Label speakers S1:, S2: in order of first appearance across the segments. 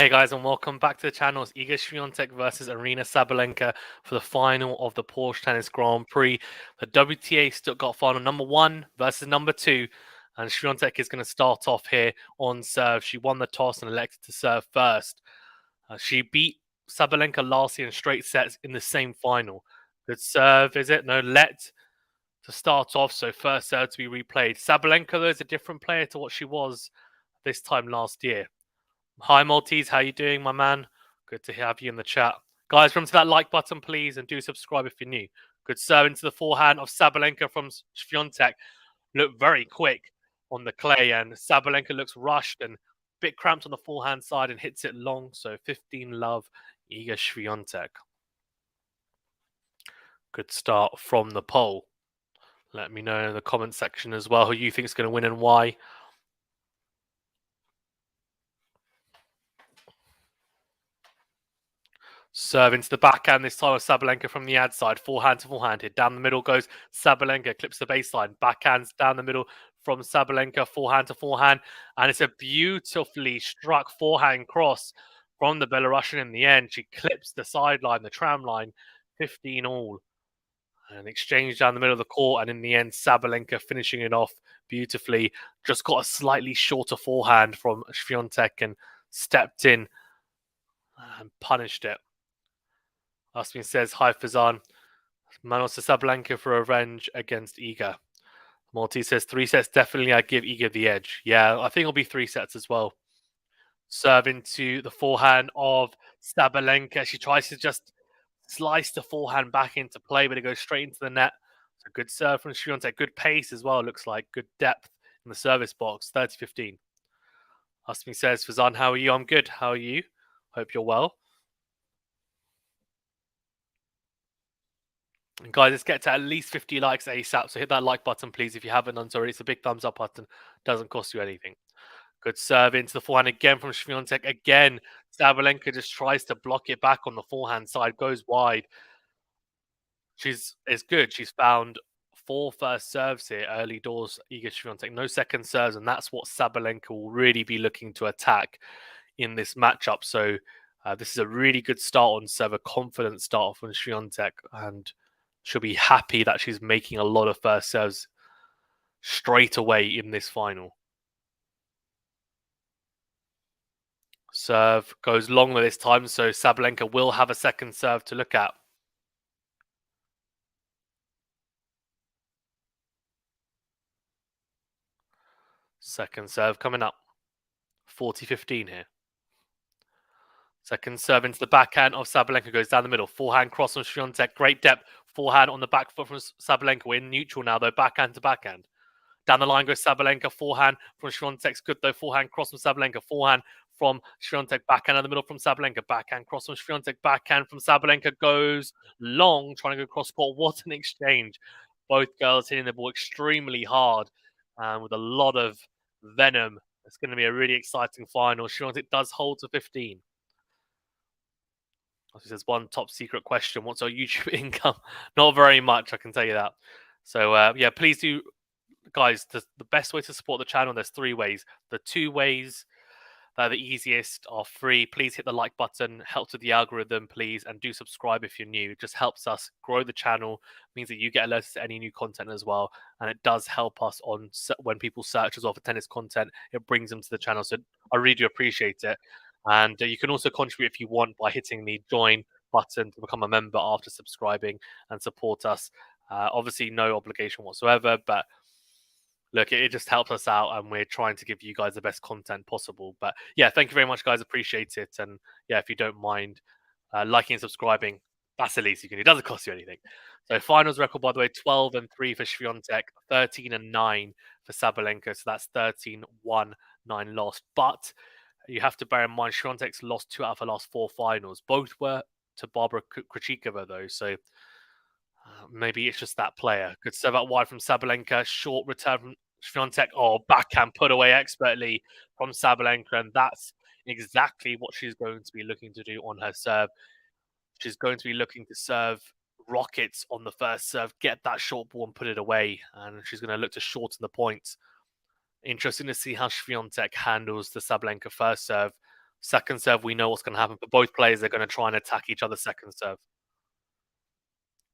S1: Hey guys, and welcome back to the channel. It's Iga Swiatek versus Aryna Sabalenka for the final of the Porsche Tennis Grand Prix, the WTA Stuttgart final, number 1 versus number 2. And Swiatek is going to start off here on serve. She won the toss and elected to serve first. She beat Sabalenka last year in straight sets in the same final. Good serve, is it? No, let to start off. So first serve to be replayed. Sabalenka, though, is a different player to what she was this time last year. Hi Maltese, how you doing, my man? Good to have you in the chat. Guys, remember to that like button, please, and do subscribe if you're new. Good serve into the forehand of Sabalenka from Swiatek. Looked very quick on the clay, and Sabalenka looks rushed and a bit cramped on the forehand side and hits it long. So 15 love, Iga Swiatek. Good start from the poll. Let me know in the comment section as well who you think is going to win and why. Serve into the backhand this time of Sabalenka from the ad side. Forehand to forehand here. Down the middle goes Sabalenka. Clips the baseline. Backhands down the middle from Sabalenka. Forehand to forehand. And it's a beautifully struck forehand cross from the Belarusian in the end. She clips the sideline, the tram line. 15 all. An exchange down the middle of the court. And in the end, Sabalenka finishing it off beautifully. Just got a slightly shorter forehand from Swiatek and stepped in and punished it. Asmin says, hi Fazan. Manos to Sabalenka for revenge against Iga. Maltese says, 3 sets definitely. I give Iga the edge. Yeah, I think it'll be 3 sets as well. Serve into the forehand of Sabalenka. She tries to just slice the forehand back into play, but it goes straight into the net. So good serve from Swiatek. Good pace as well, looks like. Good depth in the service box. 30-15. Asmin says, Fazan, how are you? I'm good. How are you? Hope you're well. And guys, let's get to at least 50 likes ASAP. So hit that like button, please, if you haven't done so already. It's a big thumbs up button. Doesn't cost you anything. Good serve into the forehand again from Swiatek. Again, Sabalenka just tries to block it back on the forehand side. Goes wide. It's good. She's found 4 first serves here, early doors, Iga Swiatek. No second serves, and that's what Sabalenka will really be looking to attack in this matchup. So this is a really good start on serve, a confident start from Swiatek, and she'll be happy that she's making a lot of first serves straight away in this final. Serve goes long this time, so Sabalenka will have a second serve to look at. Second serve coming up. 40-15 here. Second serve into the backhand of Sabalenka goes down the middle. Forehand cross on Swiatek. Great depth. Forehand on the back foot from Sabalenka. We're in neutral now, though. Backhand to backhand. Down the line goes Sabalenka. Forehand from Swiatek's good, though. Forehand cross from Sabalenka. Forehand from Swiatek. Backhand in the middle from Sabalenka. Backhand cross from Swiatek. Backhand from Sabalenka goes long, trying to go cross court. What an exchange. Both girls hitting the ball extremely hard and with a lot of venom. It's going to be a really exciting final. Swiatek does hold to 15. There's one top secret question. What's our YouTube income? Not very much, I can tell you that. So, yeah, please do, guys, the best way to support the channel, there's 3 ways. The 2 ways that are the easiest are free. Please hit the like button. Helps with the algorithm, please. And do subscribe if you're new. It just helps us grow the channel. Means that you get alerted to any new content as well. And it does help us on when people search as well for tennis content. It brings them to the channel. So I really do appreciate it. And you can also contribute if you want by hitting the join button to become a member after subscribing and support us. Obviously, no obligation whatsoever, but look, it just helps us out, and we're trying to give you guys the best content possible. But yeah, thank you very much, guys. Appreciate it. And yeah, if you don't mind liking and subscribing, that's the least you can do. It doesn't cost you anything. So finals record, by the way, 12-3 for Swiatek, 13-9 for Sabalenka. So that's 13-1, 9 lost. But you have to bear in mind, Swiatek's lost 2 out of her last 4 finals. Both were to Barbara Krejcikova, though. So maybe it's just that player. Good serve out wide from Sabalenka. Short return from Swiatek. Oh, backhand put away expertly from Sabalenka. And that's exactly what she's going to be looking to do on her serve. She's going to be looking to serve rockets on the first serve, get that short ball and put it away. And she's going to look to shorten the points. Interesting to see how Swiatek handles the Sabalenka first serve. Second serve, we know what's going to happen. For both players, they're going to try and attack each other's second serve.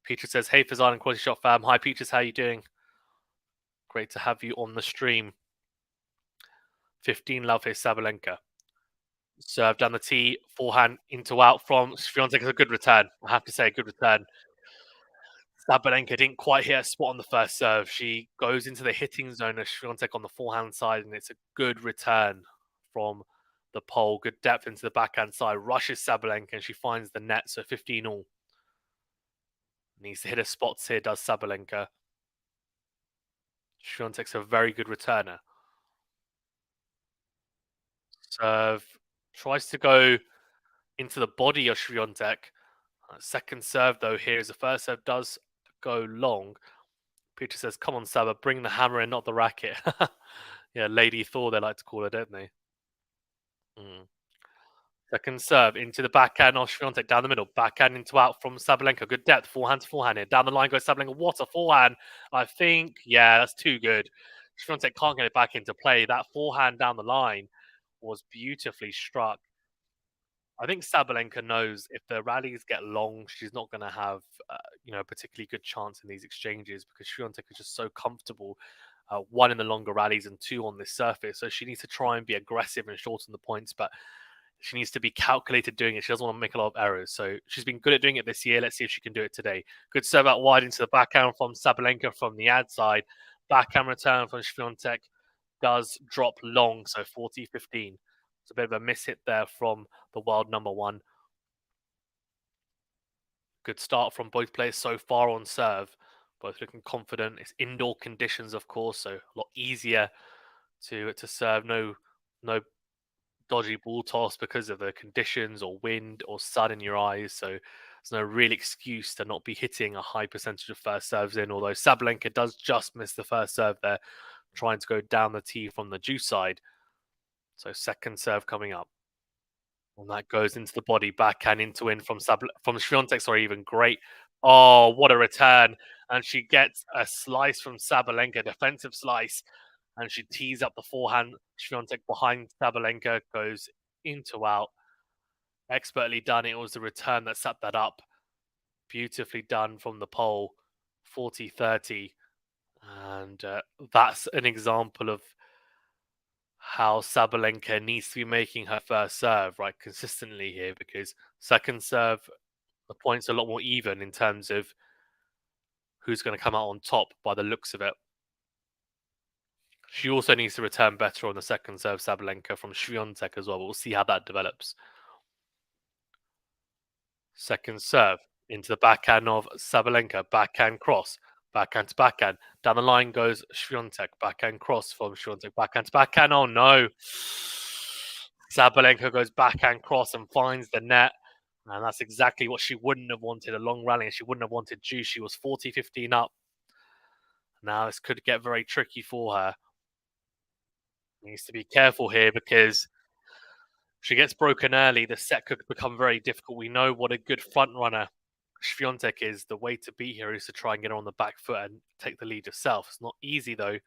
S1: Peaches says, "Hey, Fazan and Quality Shot fam. Hi, Peaches. How you doing? Great to have you on the stream." 15 love here, Sabalenka. Serve down the tee, forehand into out from Swiatek. Is a good return. I have to say, a good return. Sabalenka didn't quite hit a spot on the first serve. She goes into the hitting zone of Swiatek on the forehand side, and it's a good return from the pole. Good depth into the backhand side. Rushes Sabalenka, and she finds the net. So 15 all. Needs to hit her spots here, does Sabalenka. Swiatek's a very good returner. Serve tries to go into the body of Swiatek. Second serve, though, here is the first serve does go long. Peter says, "Come on, Saba, bring the hammer and not the racket." Yeah, Lady Thor, they like to call her, don't they? Mm. Second serve into the backhand of Swiatek down the middle. Backhand into out from Sabalenka. Good depth. Forehand to forehand here. Down the line goes Sabalenka. What a forehand. I think, yeah, that's too good. Swiatek can't get it back into play. That forehand down the line was beautifully struck. I think Sabalenka knows if the rallies get long, she's not going to have, a particularly good chance in these exchanges because Swiatek is just so comfortable, one in the longer rallies and two on this surface. So she needs to try and be aggressive and shorten the points, but she needs to be calculated doing it. She doesn't want to make a lot of errors. So she's been good at doing it this year. Let's see if she can do it today. Good serve out wide into the backhand from Sabalenka from the ad side. Backhand return from Swiatek does drop long, so 40-15. It's a bit of a miss hit there from the world number one. Good start from both players so far on serve. Both looking confident. It's indoor conditions, of course, so a lot easier to serve. No dodgy ball toss because of the conditions or wind or sun in your eyes. So there's no real excuse to not be hitting a high percentage of first serves in. Although Sabalenka does just miss the first serve there, trying to go down the tee from the juice side. So second serve coming up. And that goes into the body, backhand into in from Swiatek, sorry, even great. Oh, what a return. And she gets a slice from Sabalenka, defensive slice. And she tees up the forehand. Swiatek behind Sabalenka goes into out. Expertly done. It was the return that set that up. Beautifully done from the pole. 40-30. And that's an example of how Sabalenka needs to be making her first serve, right, consistently here, because second serve, the points are a lot more even in terms of who's going to come out on top by the looks of it. She also needs to return better on the second serve, Sabalenka, from Swiatek as well. We'll see how that develops. Second serve into the backhand of Sabalenka, backhand cross, backhand to backhand. Down the line goes Swiatek, backhand cross from Swiatek, backhand to backhand. Oh no! Sabalenka goes backhand cross and finds the net. And that's exactly what she wouldn't have wanted, a long rally, and she wouldn't have wanted juice. She was 40-15 up. Now this could get very tricky for her. Needs to be careful here because if she gets broken early, the set could become very difficult. We know what a good front runner Swiatek is. The way to beat her is to try and get her on the back foot and take the lead yourself. It's not easy though.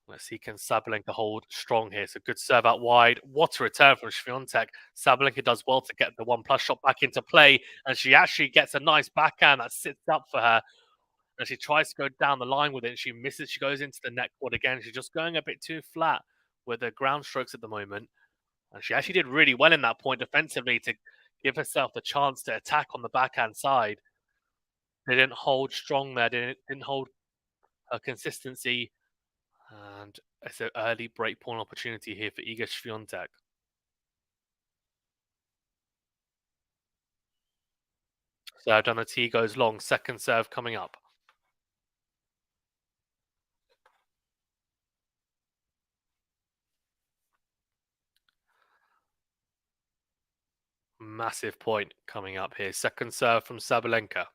S1: Let's see, can Sabalenka hold strong here? So good serve out wide. What a return from Swiatek. Sabalenka does well to get the 1+ shot back into play, and she actually gets a nice backhand that sits up for her. And she tries to go down the line with it, and she misses. She goes into the net court again. She's just going a bit too flat with her ground strokes at the moment. And she actually did really well in that point defensively to give herself the chance to attack on the backhand side. They didn't hold strong there. Didn't hold her consistency. And it's an early breakpoint opportunity here for Iga Swiatek. Serve down the tee goes long. Second serve coming up. Massive point coming up here. Second serve from Sabalenka.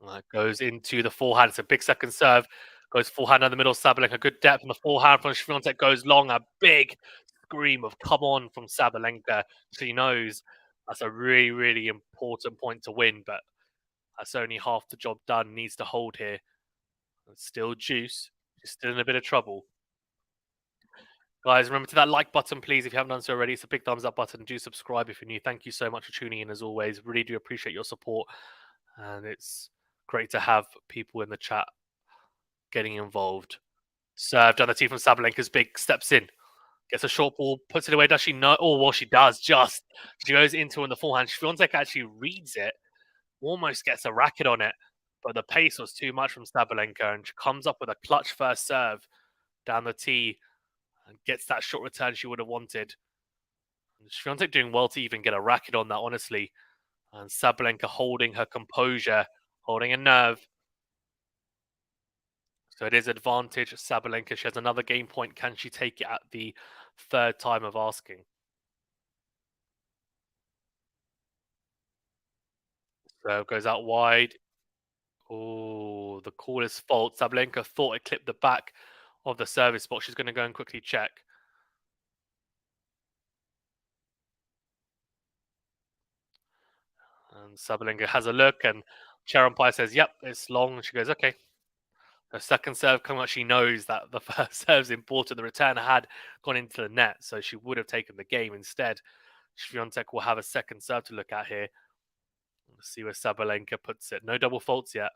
S1: That goes into the forehand. It's a big second serve. Goes forehand in the middle. Sabalenka. Good depth on the forehand from Swiatek goes long. A big scream of come on from Sabalenka. She knows that's a really, really important point to win, but that's only half the job done. Needs to hold here. It's still juice. She's still in a bit of trouble. Guys, remember to that like button, please, if you haven't done so already. It's a big thumbs up button. Do subscribe if you're new. Thank you so much for tuning in as always. Really do appreciate your support. And it's great to have people in the chat getting involved. Served on the team from Sabalenka's big steps in. Gets a short ball, puts it away. Does she know? Oh, well, she does. Just she goes into in the forehand. Swiatek actually reads it, almost gets a racket on it, but the pace was too much from Sabalenka, and she comes up with a clutch first serve down the tee and gets that short return she would have wanted. Swiatek doing well to even get a racket on that, honestly, and Sabalenka holding her composure, holding a nerve. So it is advantage Sabalenka. She has another game point. Can she take it at the third time of asking? So goes out wide. Oh, the call is fault. Sabalenka thought it clipped the back of the service spot. She's going to go and quickly check. And Sabalenka has a look, and chair umpire says, "Yep, it's long." And she goes, "Okay." Her second serve coming up. She knows that the first serve's important. The return had gone into the net, so she would have taken the game instead. Swiatek will have a second serve to look at here. Let's see where Sabalenka puts it. No double faults yet.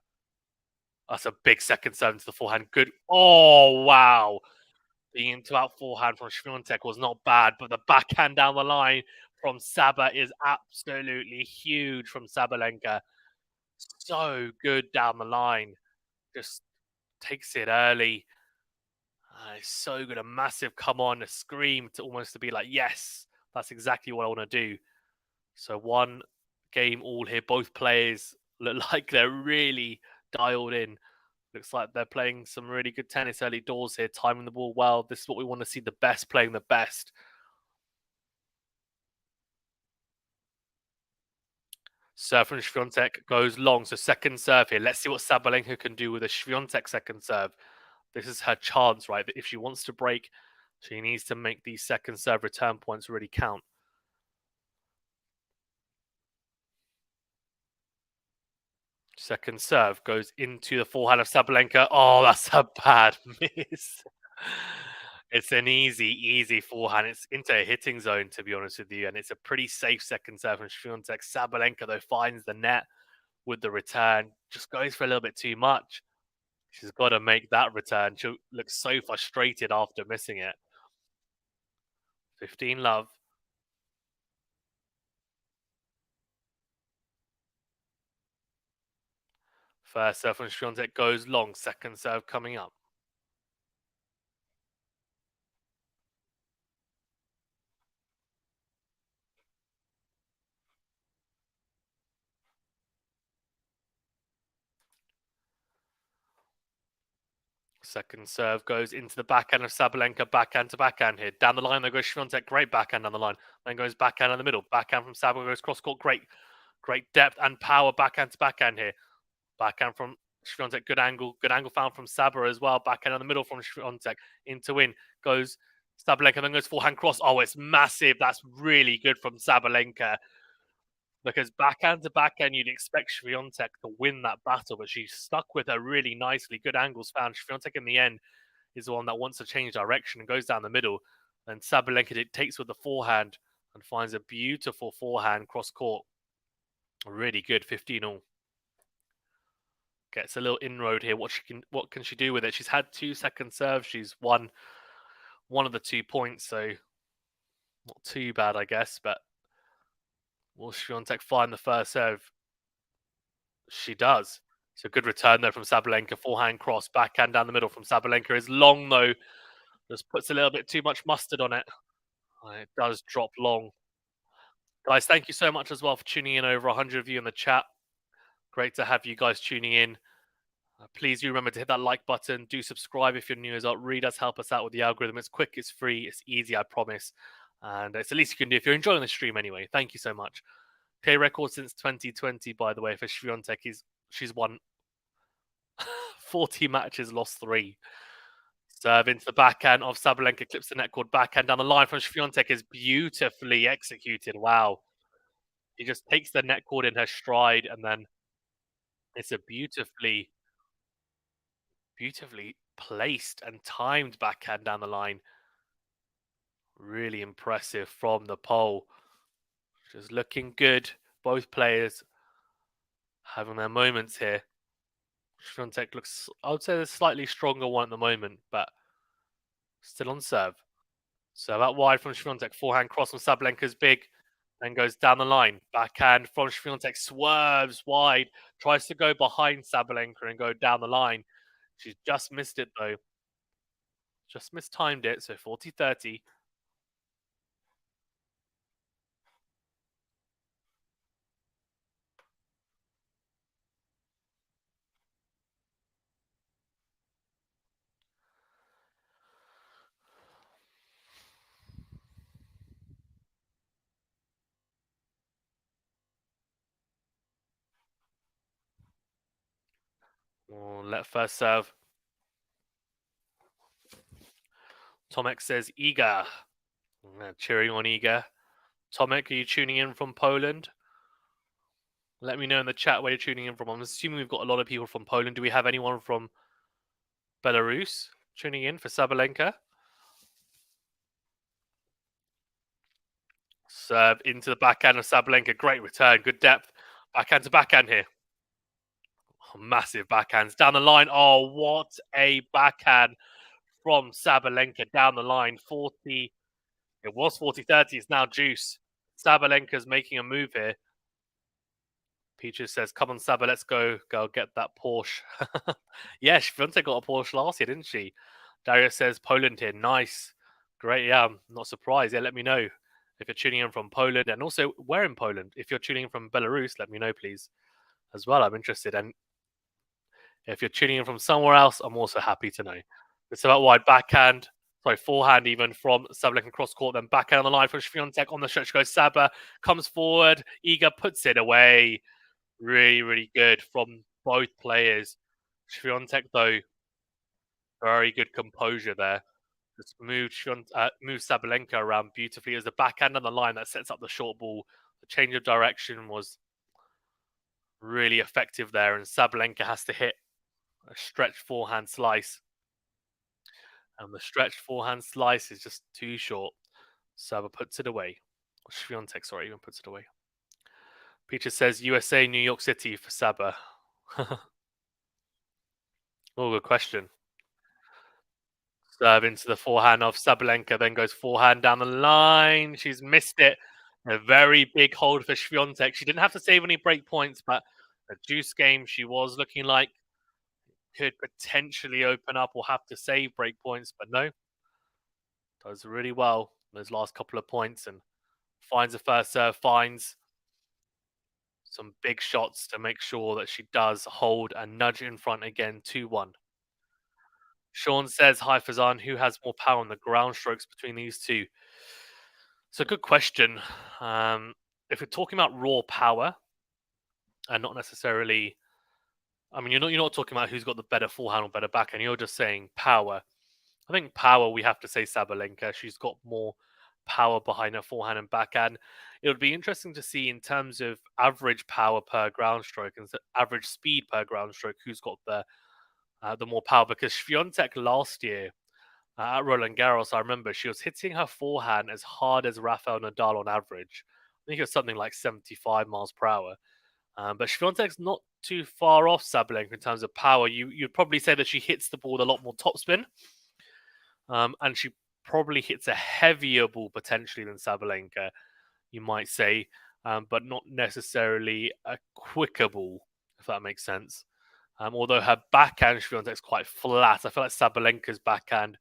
S1: That's a big second serve into the forehand. Good. Oh, wow. The into out forehand from Swiatek was not bad, but the backhand down the line from Saba is absolutely huge from Sabalenka. So good down the line. Just takes it early. It's so good. A massive come on, a scream to almost to be like, yes, that's exactly what I want to do. So one game all here. Both players look like they're really dialed in. Looks like they're playing some really good tennis early doors here, timing the ball well. This is what we want to see, the best playing the best. Serve from Swiatek goes long. So second serve here. Let's see what Sabalenka can do with a Swiatek second serve. This is her chance, right? If she wants to break, she needs to make these second serve return points really count. Second serve goes into the forehand of Sabalenka. Oh, that's a bad miss. It's an easy forehand. It's into a hitting zone, to be honest with you, and it's a pretty safe second serve from Swiatek. Sabalenka, though, finds the net with the return. Just goes for a little bit too much. She's got to make that return. She looks so frustrated after missing it. 15 love. First serve from Swiatek goes long. Second serve coming up. Second serve goes into the backhand of Sabalenka, backhand to backhand here. Down the line, there goes Swiatek, great backhand down the line. Then goes backhand in the middle. Backhand from Sabalenka goes cross court, great depth and power backhand to backhand here. Backhand from Swiatek, good angle found from Saba as well. Backhand in the middle from Swiatek, into win goes Sabalenka, then goes forehand cross. Oh, it's massive. That's really good from Sabalenka. Because backhand to backhand, you'd expect Swiatek to win that battle, but she stuck with her really nicely. Good angles found. Swiatek in the end is the one that wants to change direction and goes down the middle. And Sabalenka takes with the forehand and finds a beautiful forehand cross court. Really good, 15 all. Gets a little inroad here. What can she do with it? She's had 2 second serves. She's won one of the 2 points, so not too bad, I guess. But will Swiatek find the first serve? She does. So good return there from Sabalenka. Forehand cross, backhand down the middle from Sabalenka is long though. Just puts a little bit too much mustard on it. It does drop long. Guys, thank you so much as well for tuning in. Over 100 of you in the chat. Great to have you guys tuning in. Please do remember to hit that like button. Do subscribe if you're new as well. It really does help us out with the algorithm. It's quick, it's free, it's easy, I promise. And it's the least you can do if you're enjoying the stream anyway. Thank you so much. K record since 2020, by the way, for Swiatek is she's won 40 matches, lost 3. Serve into the backhand of Sabalenka, clips the net cord backhand down the line from Swiatek is beautifully executed. Wow. He just takes the net cord in her stride and then it's a beautifully placed and timed backhand down the line. Really impressive from the pole. Just looking good. Both players having their moments here. Świątek looks, I would say, the slightly stronger one at the moment, but still on serve. So out wide from Świątek, forehand cross from Sabalenka's big, then goes down the line. Backhand from Świątek, swerves wide, tries to go behind Sabalenka and go down the line. She's just missed it though. Just mistimed it, so 40-30. We'll let first serve. Tomek says Iga. Cheering on Iga. Tomek, are you tuning in from Poland? Let me know in the chat where you're tuning in from. I'm assuming we've got a lot of people from Poland. Do we have anyone from Belarus tuning in for Sabalenka? Serve into the backhand of Sabalenka. Great return. Good depth. Backhand to backhand here. Oh, massive backhands. Down the line. Oh, what a backhand from Sabalenka down the line. 40. It was 40-30. It's now juice. Sabalenka's making a move here. Peaches says, come on, Saba, let's go get that Porsche. Yeah, Świątek got a Porsche last year, didn't she? Darius says, Poland here. Nice. Great. Yeah, I'm not surprised. Yeah, let me know if you're tuning in from Poland. And also, where in Poland? If you're tuning in from Belarus, let me know, please, as well. I'm interested. And if you're tuning in from somewhere else, I'm also happy to know. It's about wide backhand. Sorry, forehand even from Sabalenka cross court, then backhand on the line from Świątek. On the stretch goes Saba, comes forward. Iga puts it away. Really, really good from both players. Świątek, though, very good composure there. Just moved Sabalenka around beautifully. As the backhand on the line that sets up the short ball. The change of direction was really effective there, and Sabalenka has to hit a stretched forehand slice. And the stretched forehand slice is just too short. Saba puts it away. Świątek, sorry, even puts it away. Peter says USA, New York City for Saba. Oh, good question. Serve into the forehand of Sabalenka, then goes forehand down the line. She's missed it. A very big hold for Świątek. She didn't have to save any break points, but a juice game she was looking like could potentially open up or have to save break points, but no. Does really well those last couple of points and finds the first serve, finds some big shots to make sure that she does hold and nudge in front again 2-1. Sean says, hi Fazan, who has more power on the ground strokes between these two? It's a good question. If you're talking about raw power and not necessarily, I mean, you're not talking about who's got the better forehand or better backhand. You're just saying power. I think power, we have to say Sabalenka. She's got more power behind her forehand and backhand. It would be interesting to see in terms of average power per ground stroke and average speed per ground stroke, who's got the more power. Because Świątek last year at Roland Garros, I remember she was hitting her forehand as hard as Rafael Nadal on average. I think it was something like 75 miles per hour. But Świątek's not too far off Sabalenka in terms of power. You'd probably say that she hits the ball with a lot more topspin. And she probably hits a heavier ball potentially than Sabalenka, you might say, but not necessarily a quicker ball, if that makes sense. Although her backhand, Świątek's quite flat. I feel like Sabalenka's backhand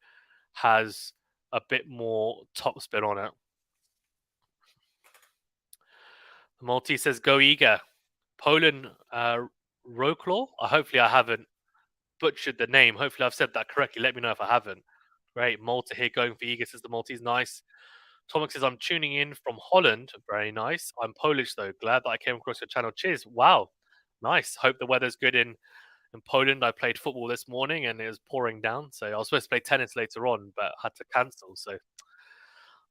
S1: has a bit more topspin on it. Maltese says, go Iga. Poland Roklaw? Hopefully I haven't butchered the name. Hopefully I've said that correctly. Let me know if I haven't. Great. Malta here going for Iga, says the Maltese. Nice. Tomek says, I'm tuning in from Holland. Very nice. I'm Polish, though. Glad that I came across your channel. Cheers. Wow. Nice. Hope the weather's good in Poland. I played football this morning and it was pouring down. So I was supposed to play tennis later on, but had to cancel. So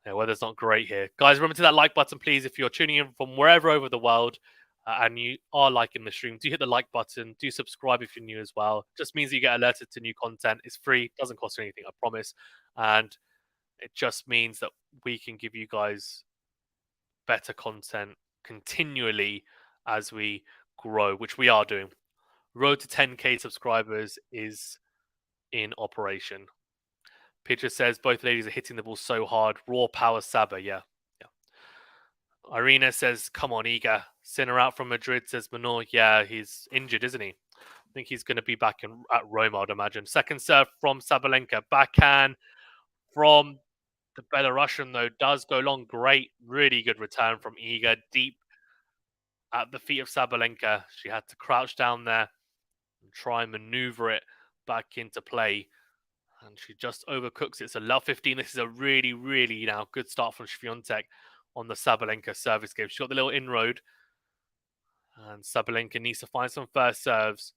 S1: yeah, weather's not great here. Guys, remember to that like button, please. If you're tuning in from wherever over the world and you are liking the stream, do hit the like button. Do subscribe if you're new as well. Just means that you get alerted to new content. It's free. Doesn't cost you anything, I promise. And It just means that we can give you guys better content continually as we grow, which we are doing. Road to 10K subscribers is in operation. Peter says both ladies are hitting the ball so hard. Raw power Saba, yeah. Yeah. Aryna says, come on, Iga. Sinner out from Madrid, says Manor. Yeah, he's injured, isn't he? I think he's going to be back at Rome, I'd imagine. Second serve from Sabalenka. Backhand from the Belarusian, though, does go long. Great, really good return from Iga. Deep at the feet of Sabalenka. She had to crouch down there and try and maneuver it back into play. And she just overcooks it. So love 15. This is a really, really now good start from SWIATEK on the Sabalenka service game. She got the little inroad. And Sabalenka needs to find some first serves.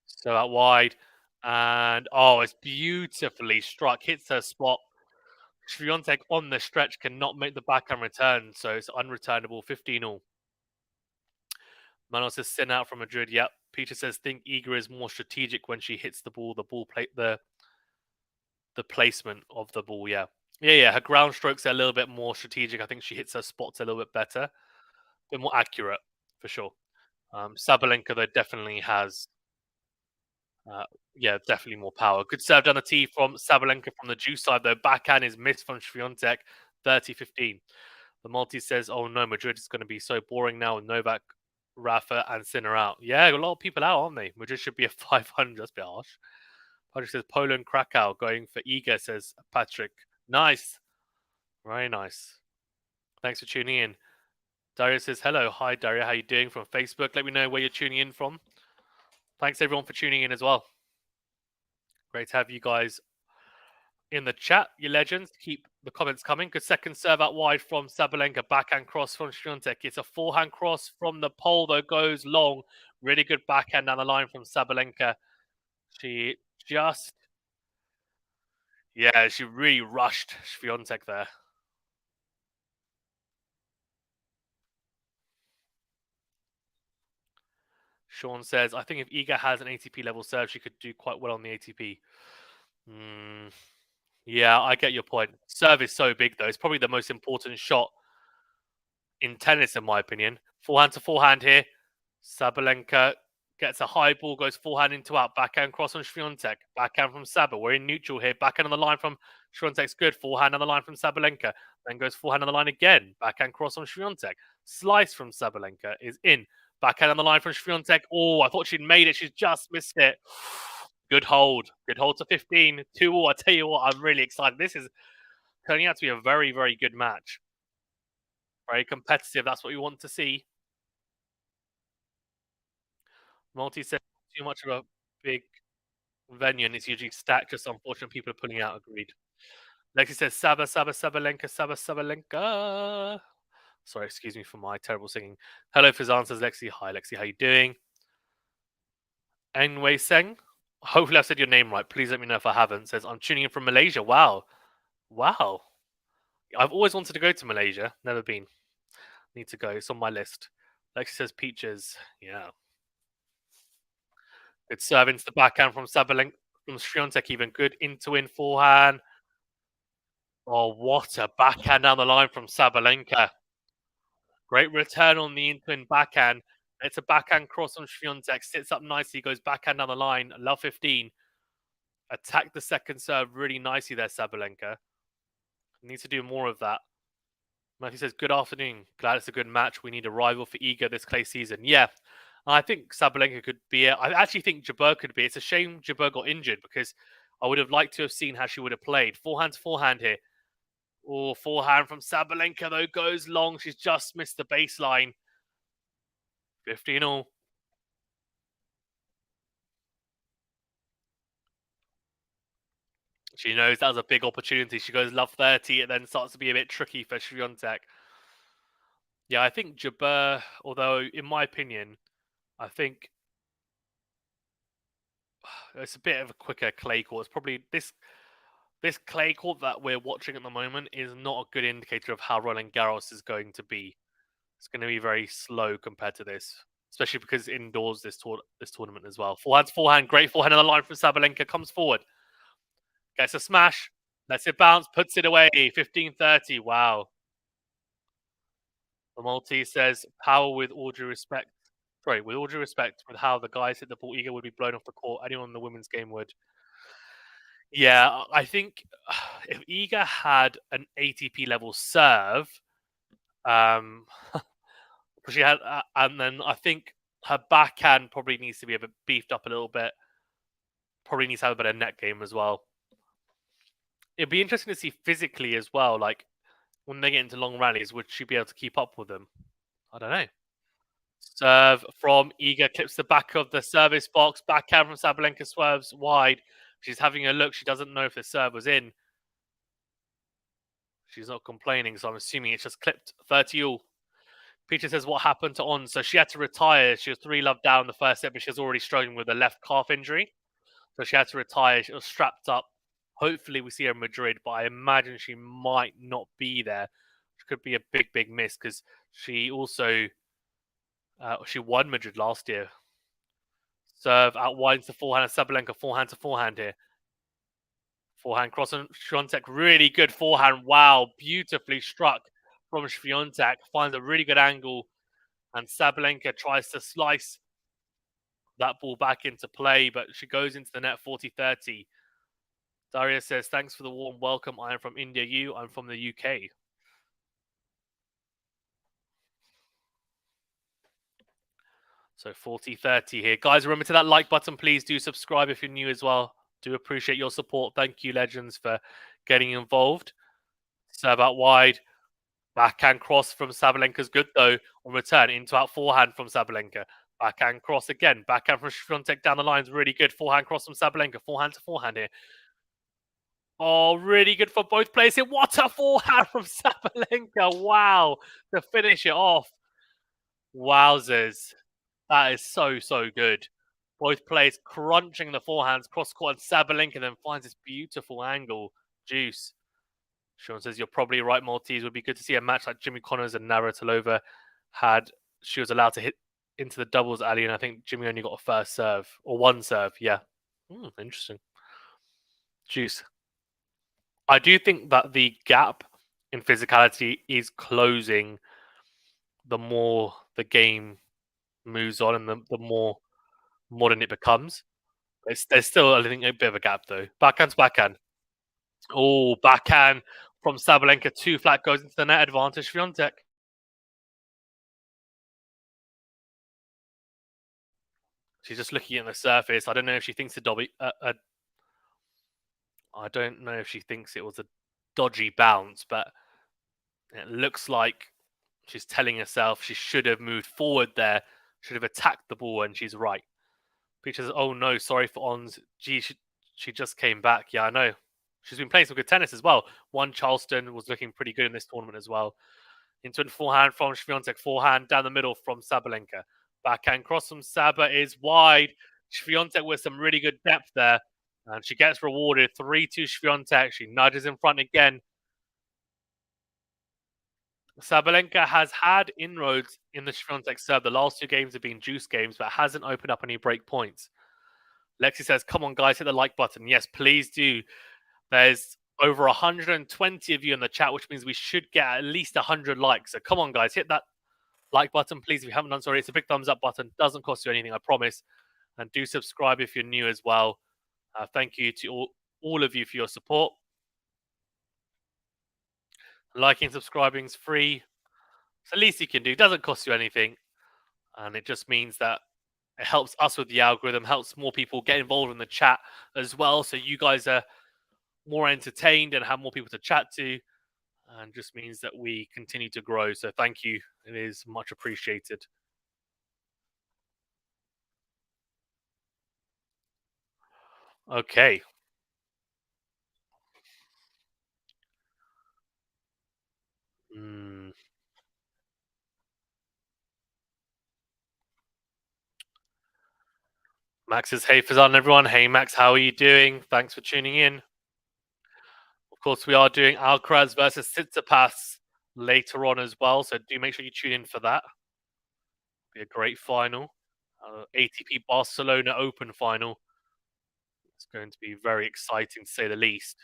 S1: So out wide. And oh, it's beautifully struck. Hits her spot. SWIATEK on the stretch cannot make the backhand return. So it's unreturnable. 15-all. Manos says send out from Madrid. Yep. Peter says think Iga is more strategic when she hits the ball. The placement of the ball. Yeah. Yeah. Her ground strokes are a little bit more strategic. I think she hits her spots a little bit better, a bit more accurate for sure. Sabalenka though definitely has, yeah, definitely more power. Good serve down the tee from Sabalenka from the juice side though. Backhand is missed from SWIATEK. 30-15. The Maltese says, "Oh no, Madrid is going to be so boring now with Novak, Rafa, and Sinner out." Yeah, a lot of people out, aren't they? Madrid should be a 500. That's a bit harsh. Patrick says Poland, Krakow going for Iga. Says Patrick. Nice, very nice. Thanks for tuning in. Daria says hello. Hi Daria, how you doing from Facebook? Let me know where you're tuning in from. Thanks everyone for tuning in as well. Great to have you guys in the chat, you legends. Keep the comments coming. Good second serve out wide from Sabalenka. Backhand cross from SWIATEK. It's a forehand cross from the pole, though, goes long. Really good backhand down the line from Sabalenka. She just, yeah, she really rushed SWIATEK there. Sean says, I think if Iga has an ATP level serve, she could do quite well on the ATP. Yeah, I get your point. Serve is so big, though. It's probably the most important shot in tennis, in my opinion. Forehand to forehand here. Sabalenka gets a high ball, goes forehand into out, backhand cross on SWIATEK. Backhand from Saba. We're in neutral here. Backhand on the line from SWIATEK's good. Forehand on the line from Sabalenka. Then goes forehand on the line again. Backhand cross on SWIATEK. Slice from Sabalenka is in. Backhand on the line from SWIATEK. Oh, I thought she'd made it. She's just missed it. Good hold. Good hold to 15. 2-all. I tell you what, I'm really excited. This is turning out to be a very, very good match. Very competitive. That's what we want to see. Multi said too much of a big venue and it's usually stacked. Just unfortunate people are pulling out. Agreed. Lexi says Sabalenka, Sabalenka. Sorry, excuse me for my terrible singing. Hello, Fizan says Lexi. Hi, Lexi. How you doing? Enwei Seng. Hopefully, I've said your name right. Please let me know if I haven't. Says I'm tuning in from Malaysia. Wow, wow. I've always wanted to go to Malaysia. Never been. Need to go. It's on my list. Lexi says peaches. Yeah. Good serve into the backhand from Sabalenka. From SWIATEK, even good into in forehand. Oh, what a backhand down the line from Sabalenka. Great return on the in backhand. It's a backhand cross on SWIATEK. Sits up nicely, goes backhand down the line. Love 15. Attacked the second serve really nicely there, Sabalenka. Needs to do more of that. Matthew says, good afternoon. Glad it's a good match. We need a rival for Iga this clay season. Yeah, I think Sabalenka could be it. I actually think Jabeur could be. It's a shame Jabeur got injured because I would have liked to have seen how she would have played. Forehand to forehand here. Oh, forehand from Sabalenka, though, goes long. She's just missed the baseline. 15-all. She knows that was a big opportunity. She goes love 30. It then starts to be a bit tricky for SWIATEK. Yeah, I think Jabeur, although in my opinion, I think it's a bit of a quicker clay court. It's probably this clay court that we're watching at the moment is not a good indicator of how Roland Garros is going to be. It's going to be very slow compared to this. especially because indoors this tournament as well. Forehand, great forehand on the line from Sabalenka. Comes forward, gets a smash, lets it bounce, puts it away. 15-30. Wow. The Maltese says, "Power with all due respect." Sorry, with all due respect, with how the guys hit the ball, Iga would be blown off the court. Anyone in the women's game would. Yeah, I think if Iga had an ATP level serve, um, she had, and then I think her backhand probably needs to be a bit beefed up a little bit. Probably needs to have a better net game as well. It'd be interesting to see physically as well. Like when they get into long rallies, would she be able to keep up with them? I don't know. Serve from Iga, clips the back of the service box. Backhand from Sabalenka swerves wide. She's having a look. She doesn't know if the serve was in. She's not complaining, so I'm assuming it's just clipped. 30 all. Peter says, what happened to On? So she had to retire. She was 3-love down the first set, but she was already struggling with a left calf injury. So she had to retire. She was strapped up. Hopefully we see her in Madrid, but I imagine she might not be there. Which could be a big, big miss because she also she won Madrid last year. Serve out wide to forehand. Sabalenka forehand to forehand here. Forehand cross on Świątek. Really good forehand. Wow, beautifully struck from Świątek. Finds a really good angle. And Sabalenka tries to slice that ball back into play, but she goes into the net 40-30. Daria says, thanks for the warm welcome. I am from India. I'm from the UK. So 40-30 here. Guys, remember to that like button. Please do subscribe if you're new as well. Do appreciate your support. Thank you, legends, for getting involved. Serve out wide. Backhand cross from Sabalenka's good, though. On return, into out forehand from Sabalenka. Backhand cross again. Backhand from Świątek down the lines. Really good. Forehand cross from Sabalenka. Forehand to forehand here. Oh, really good for both players here. What a forehand from Sabalenka. Wow. To finish it off. Wowzers. That is so, so good. Both players crunching the forehands, cross court, and Sabalenka then finds this beautiful angle. Juice. Sean says, you're probably right, Maltese. Would be good to see a match like Jimmy Connors and Navratilova had. She was allowed to hit into the doubles alley, and I think Jimmy only got a first serve, or one serve. Yeah. Interesting. Juice. I do think that the gap in physicality is closing the more the game moves on and the more modern it becomes. There's still, I think, a bit of a gap, though. Backhand to backhand. Oh, backhand from Sabalenka. Two flat goes into the net advantage for Świątek. She's just looking at the surface. I don't know if she thinks I don't know if she thinks it was a dodgy bounce, but it looks like she's telling herself she should have moved forward there, should have attacked the ball, and she's right. Peach says, oh no, sorry for Ons. Gee, she just came back. Yeah, I know. She's been playing some good tennis as well. One Charleston was looking pretty good in this tournament as well. Into a forehand from Świątek. Forehand down the middle from Sabalenka. Backhand cross from Saba is wide. Świątek with some really good depth there. And she gets rewarded. 3-2 Świątek. She nudges in front again. Sabalenka has had inroads in the Świątek serve. The last two games have been juice games, but hasn't opened up any break points. Lexi says, come on, guys, hit the like button. Yes, please do. There's over 120 of you in the chat, which means we should get at least 100 likes. So come on, guys, hit that like button, please. If you haven't done so already, it's a big thumbs up button. Doesn't cost you anything, I promise. And do subscribe if you're new as well. Thank you to all of you for your support. Liking, subscribing is free. It's the least you can do. Doesn't cost you anything. And it just means that it helps us with the algorithm, helps more people get involved in the chat as well. So you guys are more entertained and have more people to chat to. And just means that we continue to grow. So thank you. It is much appreciated. Okay. Max says, hey, Fazan, everyone. Hey, Max, how are you doing? Thanks for tuning in. Of course, we are doing Alcaraz versus Tsitsipas later on as well. So do make sure you tune in for that. Be a great final. ATP Barcelona Open final. It's going to be very exciting to say the least.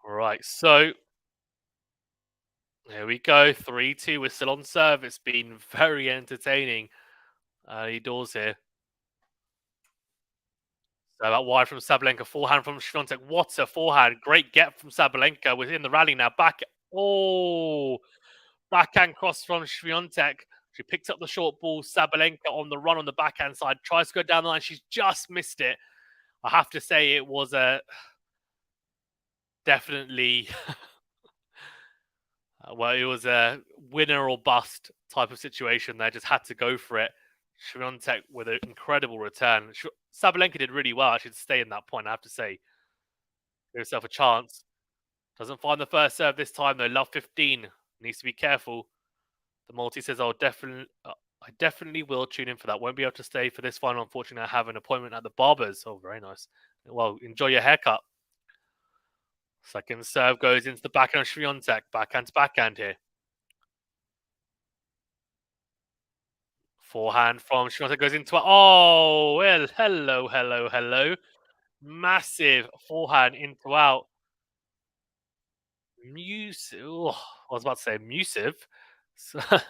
S1: All right, so here we go. 3-2. We're still on serve. It's been very entertaining. Early doors here. So that wide from Sabalenka, forehand from Świątek. What a forehand. Great get from Sabalenka. We're in the rally now. Back. Oh, backhand cross from Świątek. She picks up the short ball. Sabalenka on the run on the backhand side. Tries to go down the line. She's just missed it. I have to say it was a definitely well, it was a winner or bust type of situation. They just had to go for it. Świątek with an incredible return. Sabalenka did really well actually to stay in that point. I have to say, give herself a chance. Doesn't find the first serve this time though. Love 15 needs to be careful. The multi says, "I'll definitely, I definitely will tune in for that. Won't be able to stay for this final. Unfortunately, I have an appointment at the barber's." Oh, very nice. Well, enjoy your haircut. Second serve goes into the backhand of Świątek. Backhand to backhand here. Forehand from Świątek goes into it. Oh, well, hello, hello, hello. Massive forehand into out. I was about to say musive. A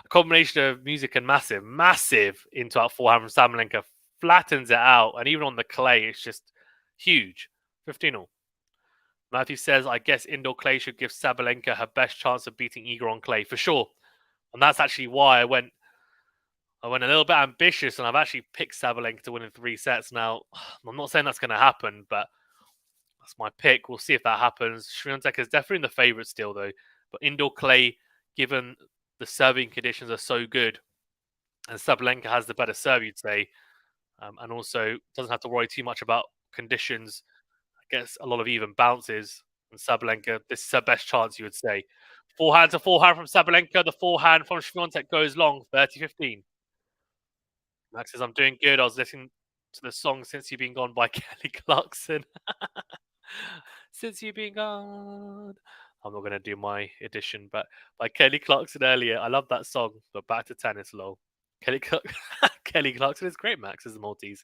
S1: combination of music and massive. Massive into out forehand from Sabalenka. Flattens it out. And even on the clay, it's just huge. 15 all. Matthew says, I guess indoor clay should give Sabalenka her best chance of beating Igor on clay. For sure. And that's actually why I went a little bit ambitious, and I've actually picked Sabalenka to win in 3 sets. Now, I'm not saying that's going to happen, but that's my pick. We'll see if that happens. Świątek is definitely the favourite still, though. But indoor clay, given the serving conditions are so good, and Sabalenka has the better serve, you'd say, and also doesn't have to worry too much about conditions. Gets a lot of even bounces. And Sabalenka, this is her best chance, you would say. Forehand to forehand from Sabalenka. The forehand from Świątek goes long, 30-15. Max says, I'm doing good. I was listening to the song Since You've Been Gone by Kelly Clarkson. Since You've Been Gone. I'm not going to do my edition, but by Kelly Clarkson earlier. I love that song, but back to tennis, lol. Kelly Clarkson is great, Max, as the Maltese.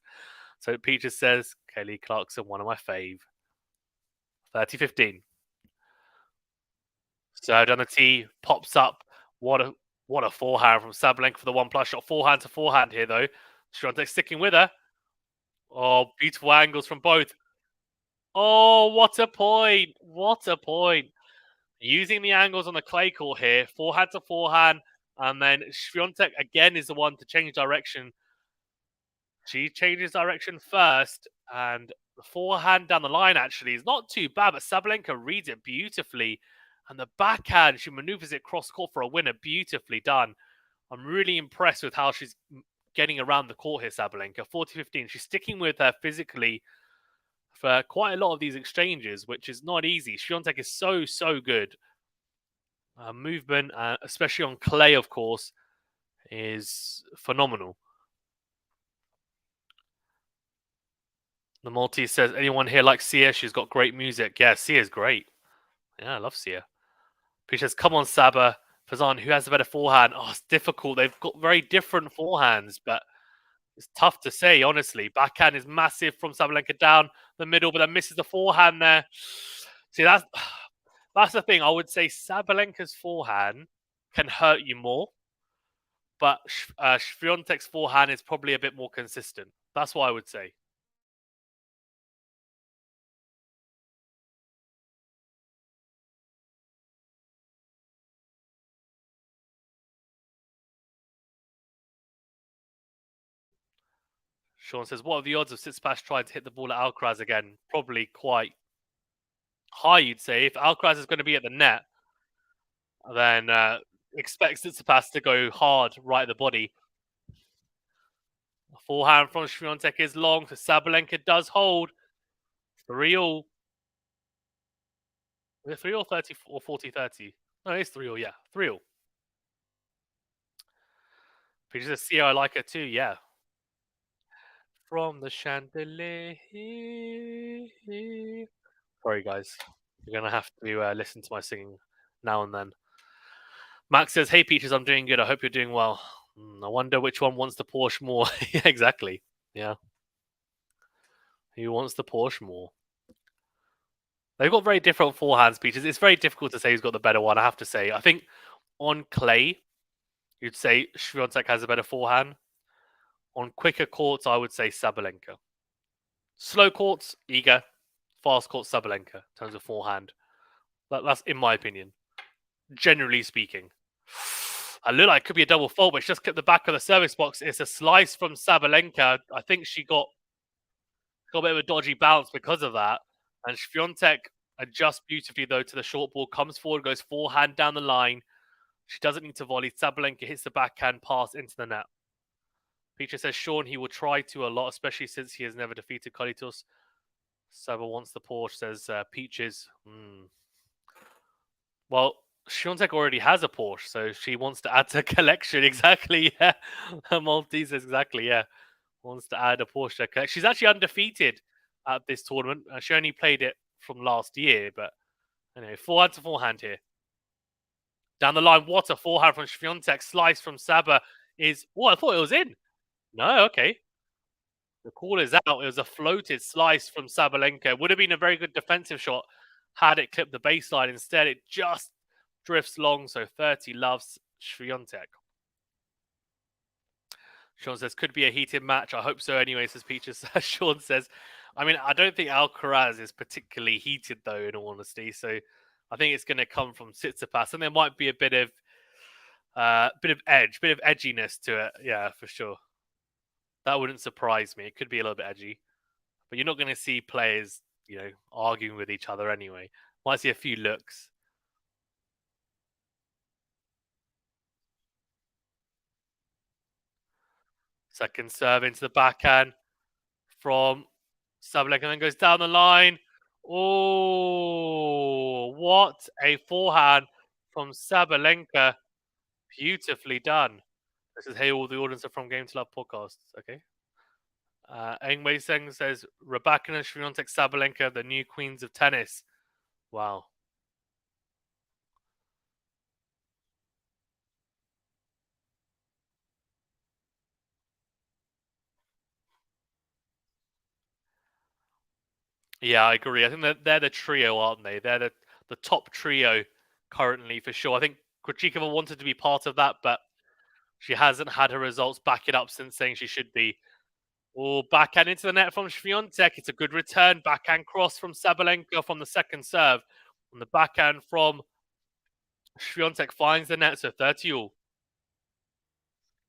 S1: So Peter says, Kelly Clarkson, one of my fave. 30-15. Served on the tee, pops up. What a forehand from Sabalenka for the 1+ shot. Forehand to forehand here, though. Świątek sticking with her. Oh, beautiful angles from both. Oh, what a point. What a point. Using the angles on the clay court here. Forehand to forehand. And then Świątek again is the one to change direction. She changes direction first. And the forehand down the line actually is not too bad. But Sabalenka reads it beautifully. And the backhand, she maneuvers it cross court for a winner. Beautifully done. I'm really impressed with how she's getting around the court here, Sabalenka. 40-15. She's sticking with her physically for quite a lot of these exchanges, which is not easy. Świątek is so good. Movement, especially on clay, of course, is phenomenal. The Maltese says, anyone here like Sia? She's got great music. Yeah, Sia's great. Yeah, I love Sia. He says, come on, Saba. Fazan, who has the better forehand? Oh, it's difficult. They've got very different forehands, but it's tough to say, honestly. Backhand is massive from Sabalenka down the middle, but then misses the forehand there. See, that's the thing. I would say Sabalenka's forehand can hurt you more, but Świątek's forehand is probably a bit more consistent. That's what I would say. Sean says, what are the odds of Tsitsipas trying to hit the ball at Alcaraz again? Probably quite high, you'd say. If Alcaraz is going to be at the net, then expect Tsitsipas to go hard right at the body. Forehand from Świątek is long. So Sabalenka does hold. 3-all. 3-all, 30 or 40-30. No, it's 3-all, yeah. 3-all. Peaches says, "See, I like her too." Yeah. From the chandelier. Sorry, guys. You're gonna have to listen to my singing now and then. Max says, "Hey, Peaches, I'm doing good. I hope you're doing well. I wonder which one wants the Porsche more." Yeah, exactly. Yeah. Who wants the Porsche more? They've got very different forehands, Peaches. It's very difficult to say who's got the better one, I have to say. I think on clay, you'd say Swiatek has a better forehand. On quicker courts, I would say Sabalenka. Slow courts, Iga. Fast courts, Sabalenka, in terms of forehand. That's in my opinion, generally speaking. I look like it could be a double fault, but it's just kept the back of the service box. It's a slice from Sabalenka. I think she got a bit of a dodgy bounce because of that. And Swiatek adjusts beautifully, though, to the short ball, comes forward, goes forehand down the line. She doesn't need to volley. Sabalenka hits the backhand pass into the net. Peter says, Sean, he will try to a lot, especially since he has never defeated Kalitos. Saba wants the Porsche, says Peaches. Well, Swiatek already has a Porsche, so she wants to add to the collection. Exactly, yeah. Maltese says exactly, yeah. Wants to add a Porsche to her collection. She's actually undefeated at this tournament. She only played it from last year, but anyway, forehand to forehand here. Down the line, what a forehand from Swiatek. Slice from Saba is. Oh, I thought it was in. No, okay. The call is out. It was a floated slice from Sabalenka. It would have been a very good defensive shot had it clipped the baseline. Instead, it just drifts long. So 30 loves Swiatek. Sean says, could be a heated match. I hope so anyway, says Peaches. Sean says, I mean, I don't think Alcaraz is particularly heated, though, in all honesty. So I think it's going to come from Tsitsipas. And there might be a bit of edge, bit of edginess to it. Yeah, for sure. That wouldn't surprise me. It could be a little bit edgy. But you're not going to see players, arguing with each other anyway. Might see a few looks. Second serve into the backhand from Sabalenka and then goes down the line. Oh, what a forehand from Sabalenka. Beautifully done. This is Hey, all the audience are from Game to Love podcasts. Okay. Engwei Seng says, Rabakina, Swiatek, Sabalenka, the new queens of tennis. Wow. Yeah, I agree. I think that they're the trio, aren't they? They're the top trio currently for sure. I think Krejcikova wanted to be part of that, but she hasn't had her results back it up since saying she should be. Oh, backhand into the net from Swiatek. It's a good return. Backhand cross from Sabalenka from the second serve. And the backhand from Swiatek finds the net, so 30 all.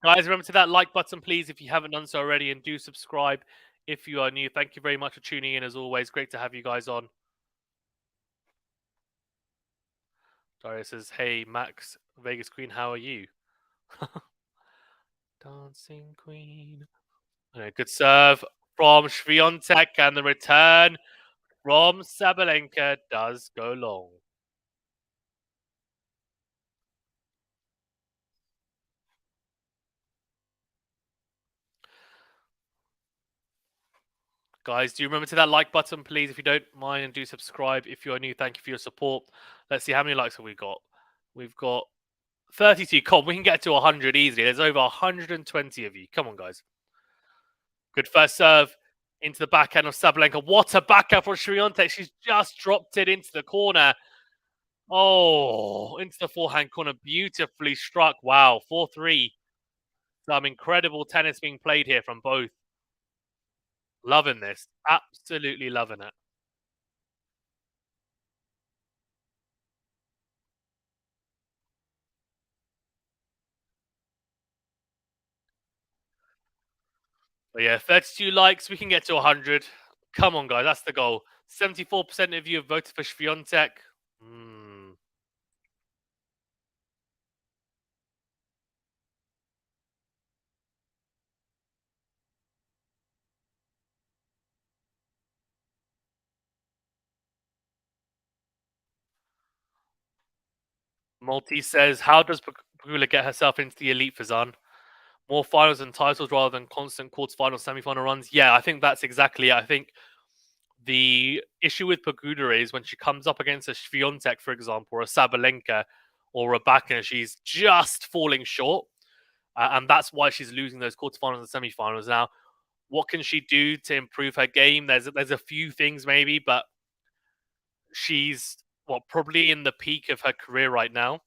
S1: Guys, remember to that like button, please, if you haven't done so already, and do subscribe if you are new. Thank you very much for tuning in, as always. Great to have you guys on. Daria says, hey, Max, Vegas Queen, how are you? Dancing Queen. Good serve from Swiatek, and the return from Sabalenka does go long. Guys, do you remember to that like button, please, if you don't mind, and do subscribe if you're new. Thank you for your support. Let's see how many likes have we got. We've got 32. Come, we can get to 100 easily. There's over 120 of you. Come on, guys. Good first serve into the backhand of Sabalenka. What a backhand from Swiatek. She's just dropped it into the corner. Oh, into the forehand corner. Beautifully struck. Wow, 4-3. Some incredible tennis being played here from both. Loving this. Absolutely loving it. But yeah, 32 likes. We can get to 100. Come on, guys. That's the goal. 74% of you have voted for Swiatek. Multi says, how does Pagula get herself into the elite, Fazan? More finals and titles rather than constant quarterfinal, semi-final runs. Yeah, I think that's exactly it. I think the issue with Pegula is when she comes up against a Swiatek, for example, or a Sabalenka or a Rebecca, she's just falling short. And that's why she's losing those quarterfinals and semi-finals. Now, what can she do to improve her game? There's a few things maybe, but she's probably in the peak of her career right now.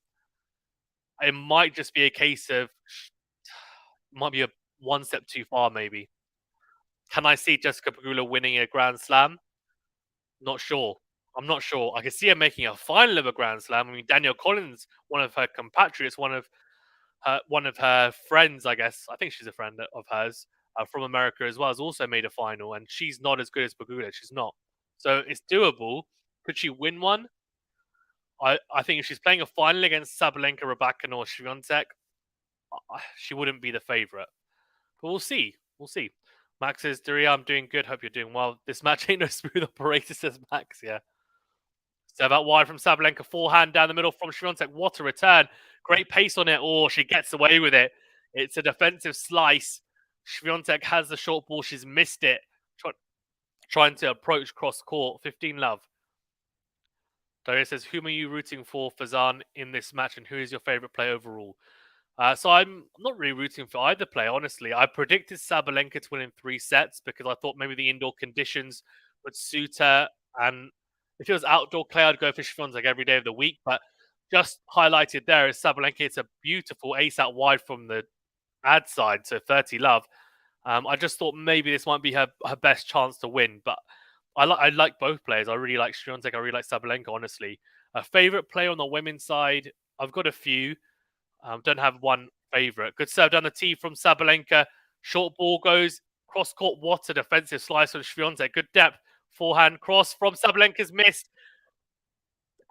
S1: It might just be a case of might be a one step too far, maybe. Can I see Jessica Pegula winning a Grand Slam? Not sure. I'm not sure. I can see her making a final of a Grand Slam. I mean, Danielle Collins, one of her compatriots, one of her friends, I guess. I think she's a friend of hers from America as well. Has also made a final, and she's not as good as Pegula. She's not. So it's doable. Could she win one? I think if she's playing a final against Sabalenka, Rebecca, or Swiatek, she wouldn't be the favorite. But we'll see. We'll see. Max says, Daria, I'm doing good. Hope you're doing well. This match ain't no smooth operator, says Max. Yeah. So that wide from Sabalenka, forehand down the middle from Swiatek. What a return. Great pace on it. Oh, she gets away with it. It's a defensive slice. Swiatek has the short ball. She's missed it. Trying to approach cross court. 15 love. Daria says, whom are you rooting for Fazan in this match, and who is your favorite player overall? So I'm not really rooting for either player, honestly. I predicted Sabalenka to win in 3 sets because I thought maybe the indoor conditions would suit her. And if it was outdoor clay, I'd go for Swiatek every day of the week. But just highlighted there is Sabalenka. It's a beautiful ace out wide from the ad side, so 30 love. I just thought maybe this might be her best chance to win. But I like both players. I really like Swiatek. I really like Sabalenka, honestly. A favorite player on the women's side, I've got a few. Don't have one favourite. Good serve down the tee from Sabalenka. Short ball goes cross court. What a defensive slice from Swiatek. Good depth. Forehand cross from Sabalenka's missed.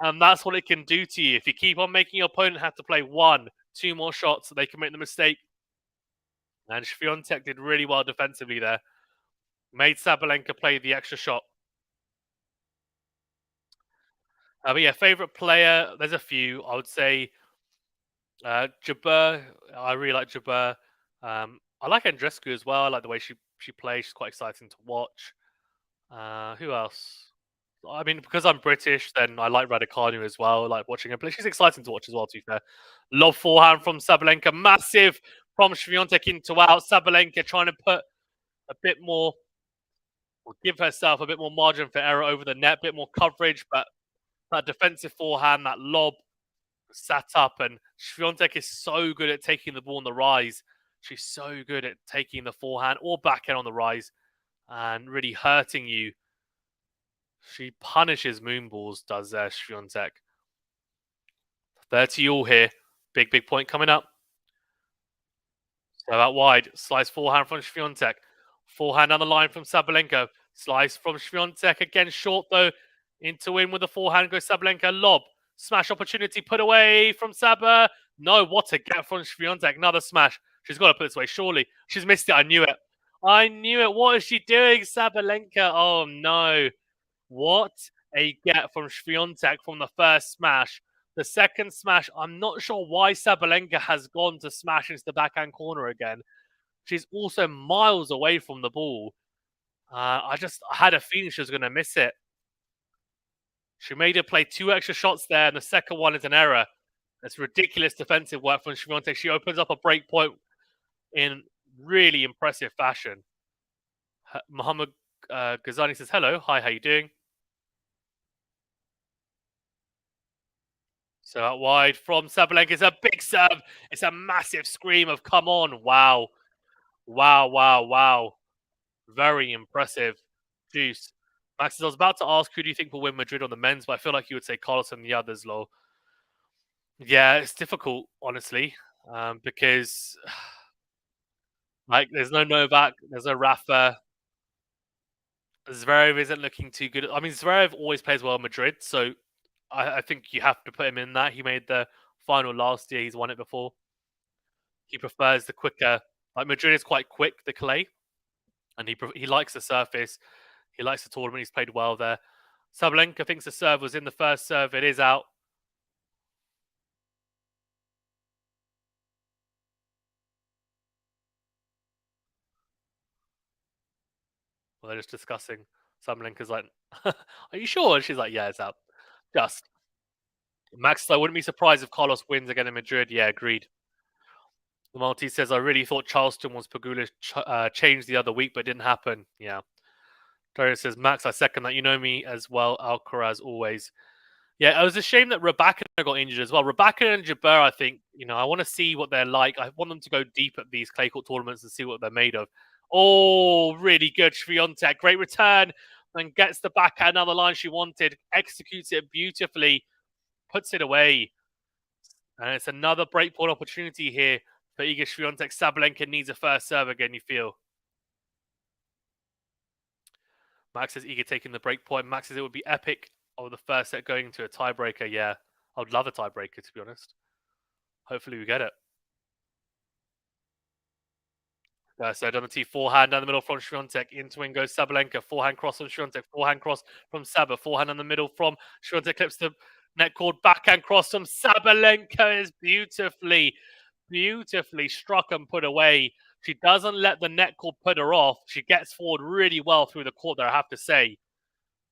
S1: And that's what it can do to you. If you keep on making your opponent have to play 1, 2 more shots, they can make the mistake. And Swiatek did really well defensively there. Made Sabalenka play the extra shot. But yeah, favourite player, there's a few. I would say Jabeur, I really like Jabeur. I like Andrescu as well. I like the way she plays. She's quite exciting to watch. Who else? I mean, because I'm British, then I like Raducanu as well. I like watching her play. She's exciting to watch as well, to be fair. Love forehand from Sabalenka. Massive from Swiatek into out. Sabalenka trying to put a bit more, or give herself a bit more margin for error over the net, a bit more coverage, but that defensive forehand, that lob sat up, and Swiatek is so good at taking the ball on the rise. She's so good at taking the forehand or backhand on the rise and really hurting you. She punishes moon balls, does Swiatek. 30 all here. Big point coming up. So out wide. Slice forehand from Swiatek. Forehand on the line from Sabalenka. Slice from Swiatek. Again, short though. Into in with the forehand goes Sabalenka. Lob. Smash opportunity put away from Saba. No, what a get from Swiatek. Another smash. She's got to put this away, surely. She's missed it. I knew it. I knew it. What is she doing, Sabalenka? Oh, no. What a get from Swiatek from the first smash. The second smash, I'm not sure why Sabalenka has gone to smash into the backhand corner again. She's also miles away from the ball. I had a feeling she was going to miss it. She made her play 2 extra shots there, and the second one is an error. It's ridiculous defensive work from Swiatek. She opens up a break point in really impressive fashion. Muhammad Ghazani says, hello. Hi, how you doing? So out wide from Sabalenka. It's a big serve. It's a massive scream of come on. Wow. Wow. Very impressive. Juice. Max, I was about to ask, who do you think will win Madrid on the men's, but I feel like you would say Carlos and the others, Lol. Yeah, it's difficult, honestly, because like there's no Novak, there's no Rafa. Zverev isn't looking too good. I mean, Zverev always plays well in Madrid, so I think you have to put him in that. He made the final last year. He's won it before. He prefers the quicker. Like Madrid is quite quick, the clay, and he likes the surface. He likes the tournament. He's played well there. Sabalenka thinks the serve was in the first serve. It is out. Well, they're just discussing. Sabalenka's like, "Are you sure?" And she's like, "Yeah, it's out." Just Max, I wouldn't be surprised if Carlos wins again in Madrid. Yeah, agreed. The Maltese says, "I really thought Charleston was Pagulas changed the other week, but it didn't happen." Yeah. Dario says, "Max, I second that. You know me as well, Alcaraz always." Yeah, it was a shame that Rebecca got injured as well. Rebecca and Jabeur, I think, I want to see what they're like. I want them to go deep at these clay court tournaments and see what they're made of. Oh, really good. Swiatek, great return. Then gets the backhand another line she wanted, executes it beautifully, puts it away. And it's another breakpoint opportunity here for Iga Swiatek. Sabalenka needs a first serve again, you feel. Max says Iga taking the break point. Max says it would be epic of the first set going into a tiebreaker. Yeah, I would love a tiebreaker, to be honest. Hopefully we get it. So Donati forehand down the middle from Swiatek. Into wing goes Sabalenka. Forehand cross from Swiatek. Forehand cross from Saba. Forehand on the middle from Swiatek. Clips the net cord. Backhand cross from Sabalenka is beautifully struck and put away. She doesn't let the net cord put her off. She gets forward really well through the court there, I have to say.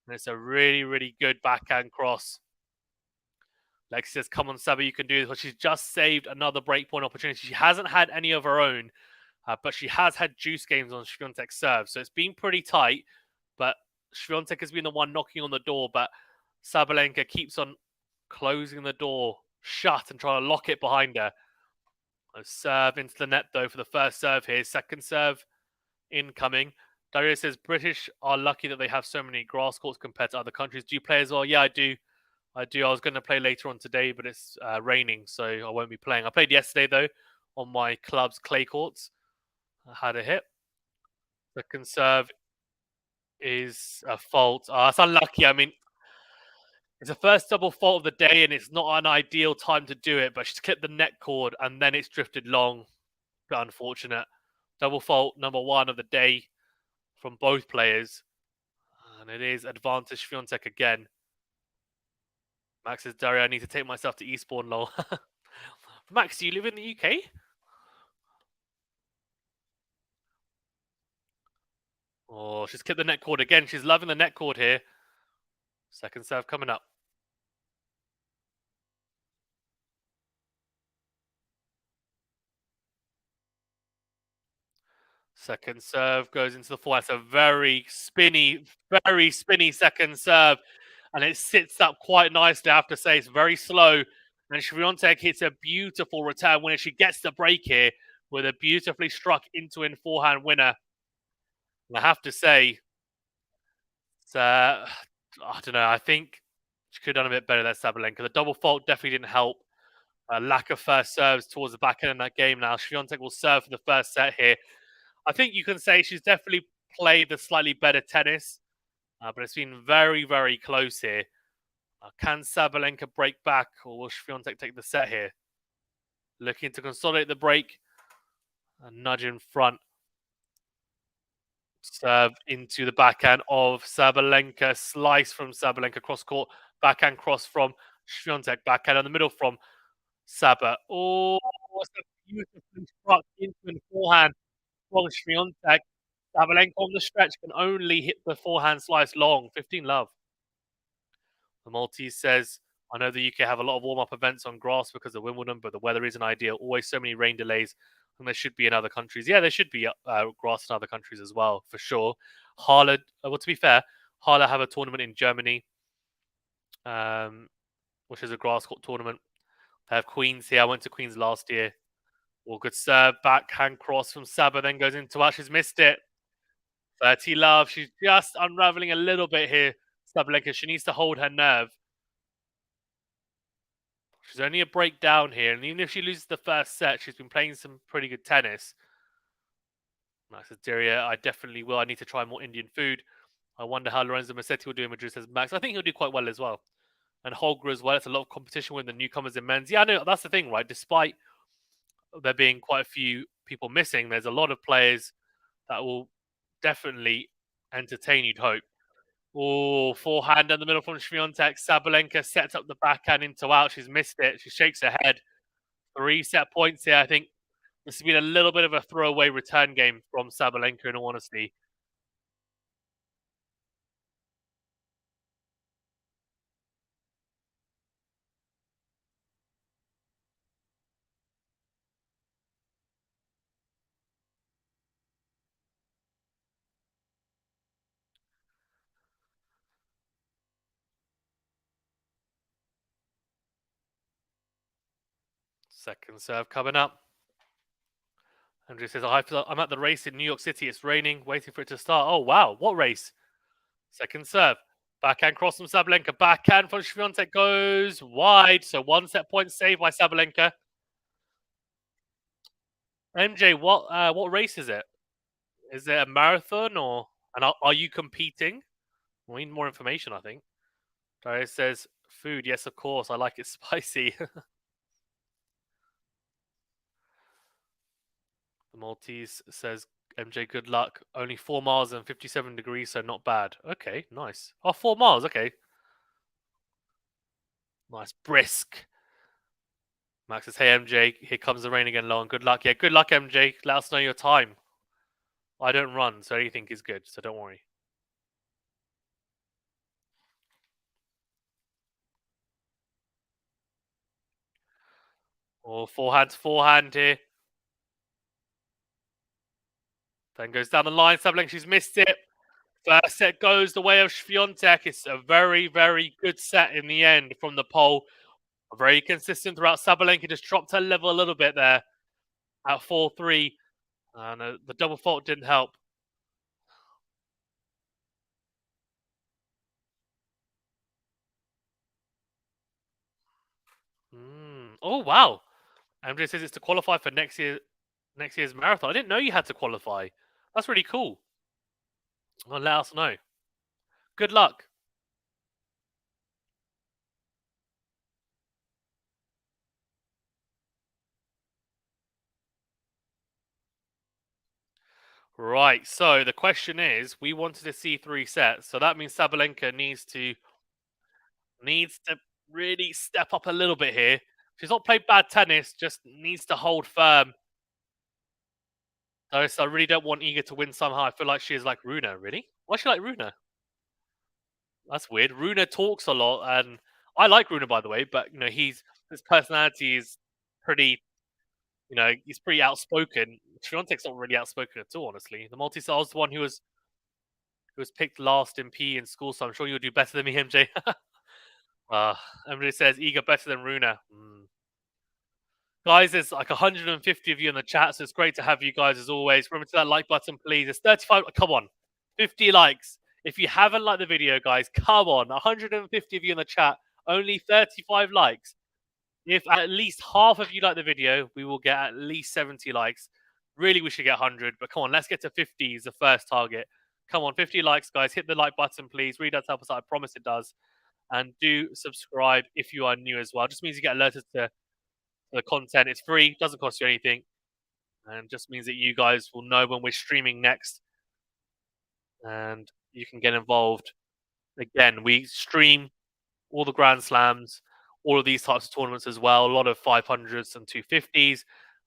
S1: And it's a really, really good backhand cross. Lexi says, "Come on, Saba, you can do this." But she's just saved another breakpoint opportunity. She hasn't had any of her own. But she has had juice games on Swiatek's serve, so it's been pretty tight. But Swiatek has been the one knocking on the door, but Sabalenka keeps on closing the door shut and trying to lock it behind her. A serve into the net, though, for the first serve here. Second serve incoming. Dario says, "British are lucky that they have so many grass courts compared to other countries." Do you play as well? Yeah, I do. I was going to play later on today, but it's raining, so I won't be playing. I played yesterday, though, on my club's clay courts. I had a hit. Second serve is a fault. It's unlucky. I mean, it's the first double fault of the day, and it's not an ideal time to do it. But she's clipped the net cord, and then it's drifted long. Bit unfortunate. Double fault number one of the day from both players, and it is advantage Swiatek again. Max says, "Dario, I need to take myself to Eastbourne, lol." Max, do you live in the UK? Oh, she's clipped the net cord again. She's loving the net cord here. Second serve coming up. Second serve goes into the floor. That's a very spinny second serve. And it sits up quite nicely, I have to say. It's very slow. And Swiatek hits a beautiful return winner. She gets the break here with a beautifully struck into-in forehand winner. And I have to say, I don't know. I think she could have done a bit better there, Sabalenka. The double fault definitely didn't help. Lack of first serves towards the back end of that game now. Swiatek will serve for the first set here. I think you can say she's definitely played the slightly better tennis, but it's been very, very close here. Can Sabalenka break back, or will Swiatek take the set here? Looking to consolidate the break. A nudge in front. Serve into the backhand of Sabalenka. Slice from Sabalenka cross court. Backhand cross from Swiatek. Backhand in the middle from Saba. Oh, it's a beautifully struck into the forehand from Swiatek. Sabalenka on the stretch can only hit the forehand slice long. 15 love. The Maltese says, "I know the UK have a lot of warm-up events on grass because of Wimbledon, but the weather isn't ideal. Always so many rain delays, and there should be in other countries." Yeah, there should be grass in other countries as well, for sure. Halle, well, to be fair, Halle have a tournament in Germany, which is a grass court tournament. They have Queens here. I went to Queens last year. All good serve, backhand cross from Saba, then goes into her. She's missed it. 30 love. She's just unraveling a little bit here, Sabalenka. She needs to hold her nerve. She's only a break down here, and even if she loses the first set, she's been playing some pretty good tennis. Max says, "Daria, I definitely will. I need to try more Indian food. I wonder how Lorenzo Massetti will do in Madrid," says Max. I think he'll do quite well as well. And Holger as well. It's a lot of competition with the newcomers in men's. Yeah, I know, that's the thing, right? Despite there being quite a few people missing, there's a lot of players that will definitely entertain, you'd hope. Oh, forehand in the middle from Swiatek. Sabalenka sets up the backhand into out. She's missed it. She shakes her head. 3 set points here. I think this has been a little bit of a throwaway return game from Sabalenka, in all honesty. Second serve coming up. Andrew says, I'm at the race in New York City. It's raining, waiting for it to start. Oh, wow. What race? Second serve. Backhand cross from Sabalenka. Backhand from Swiatek goes wide. So 1 set point saved by Sabalenka. MJ, what race is it? Is it a marathon or and are you competing? We need more information, I think. Darius says, food, yes, of course. I like it spicy. The Maltese says, MJ, good luck. Only 4 miles and 57 degrees, so not bad. Okay, nice. Oh, 4 miles, okay. Nice, brisk. Max says, hey, MJ, here comes the rain again, Long. Good luck. Yeah, good luck, MJ. Let us know your time. I don't run, so anything is good, so don't worry. Oh, forehand here. Then goes down the line. Sabalenka, she's missed it. First set goes the way of Swiatek. It's a very, very good set in the end from the pole. Very consistent throughout. Sabalenka just dropped her level a little bit there at 4-3. And the double fault didn't help. Oh, wow. MJ says it's to qualify for next year's marathon. I didn't know you had to qualify. That's really cool. Well, let us know. Good luck. Right. So the question is, we wanted to see 3 sets. So that means Sabalenka needs to really step up a little bit here. She's not played bad tennis, just needs to hold firm. So I really don't want Iga to win somehow. I feel like she is like Runa, really? Why is she like Runa? That's weird. Runa talks a lot, and I like Runa, by the way, but his personality is pretty, he's pretty outspoken. Swiatek's not really outspoken at all, honestly. The multi-star was the one who was picked last in PE in school, so I'm sure you'll do better than me, MJ. Everybody says Iga better than Runa. Guys, there's like 150 of you in the chat, so it's great to have you guys as always. Remember to that like button, please. It's 35. Come on, 50 likes. If you haven't liked the video, guys, come on. 150 of you in the chat, only 35 likes. If at least half of you like the video, we will get at least 70 likes. Really, we should get 100, but come on, let's get to 50 is the first target. Come on, 50 likes, guys. Hit the like button, please. Really does help us out. I promise it does. And do subscribe if you are new as well. Just means you get alerted to the content. It's free, doesn't cost you anything, and just means that you guys will know when we're streaming next, and you can get involved. Again, we stream all the Grand Slams, all of these types of tournaments as well. A lot of 500s and 250s,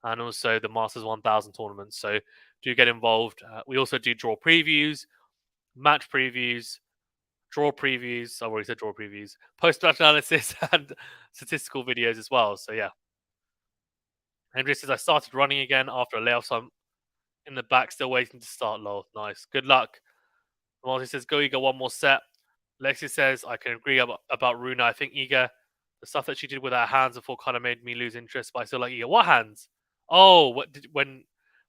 S1: and also the Masters 1000 tournaments. So do get involved. We also do draw previews, match previews, draw previews. I've already said draw previews, post-match analysis, and statistical videos as well. So yeah. Andrew says, I started running again after a layoff, so I'm in the back, still waiting to start low. Nice. Good luck. Marty says, go Iga, one more set. Lexi says, I can agree about Runa. I think Iga, the stuff that she did with her hands before kind of made me lose interest, but I still like Iga. What hands? Oh, when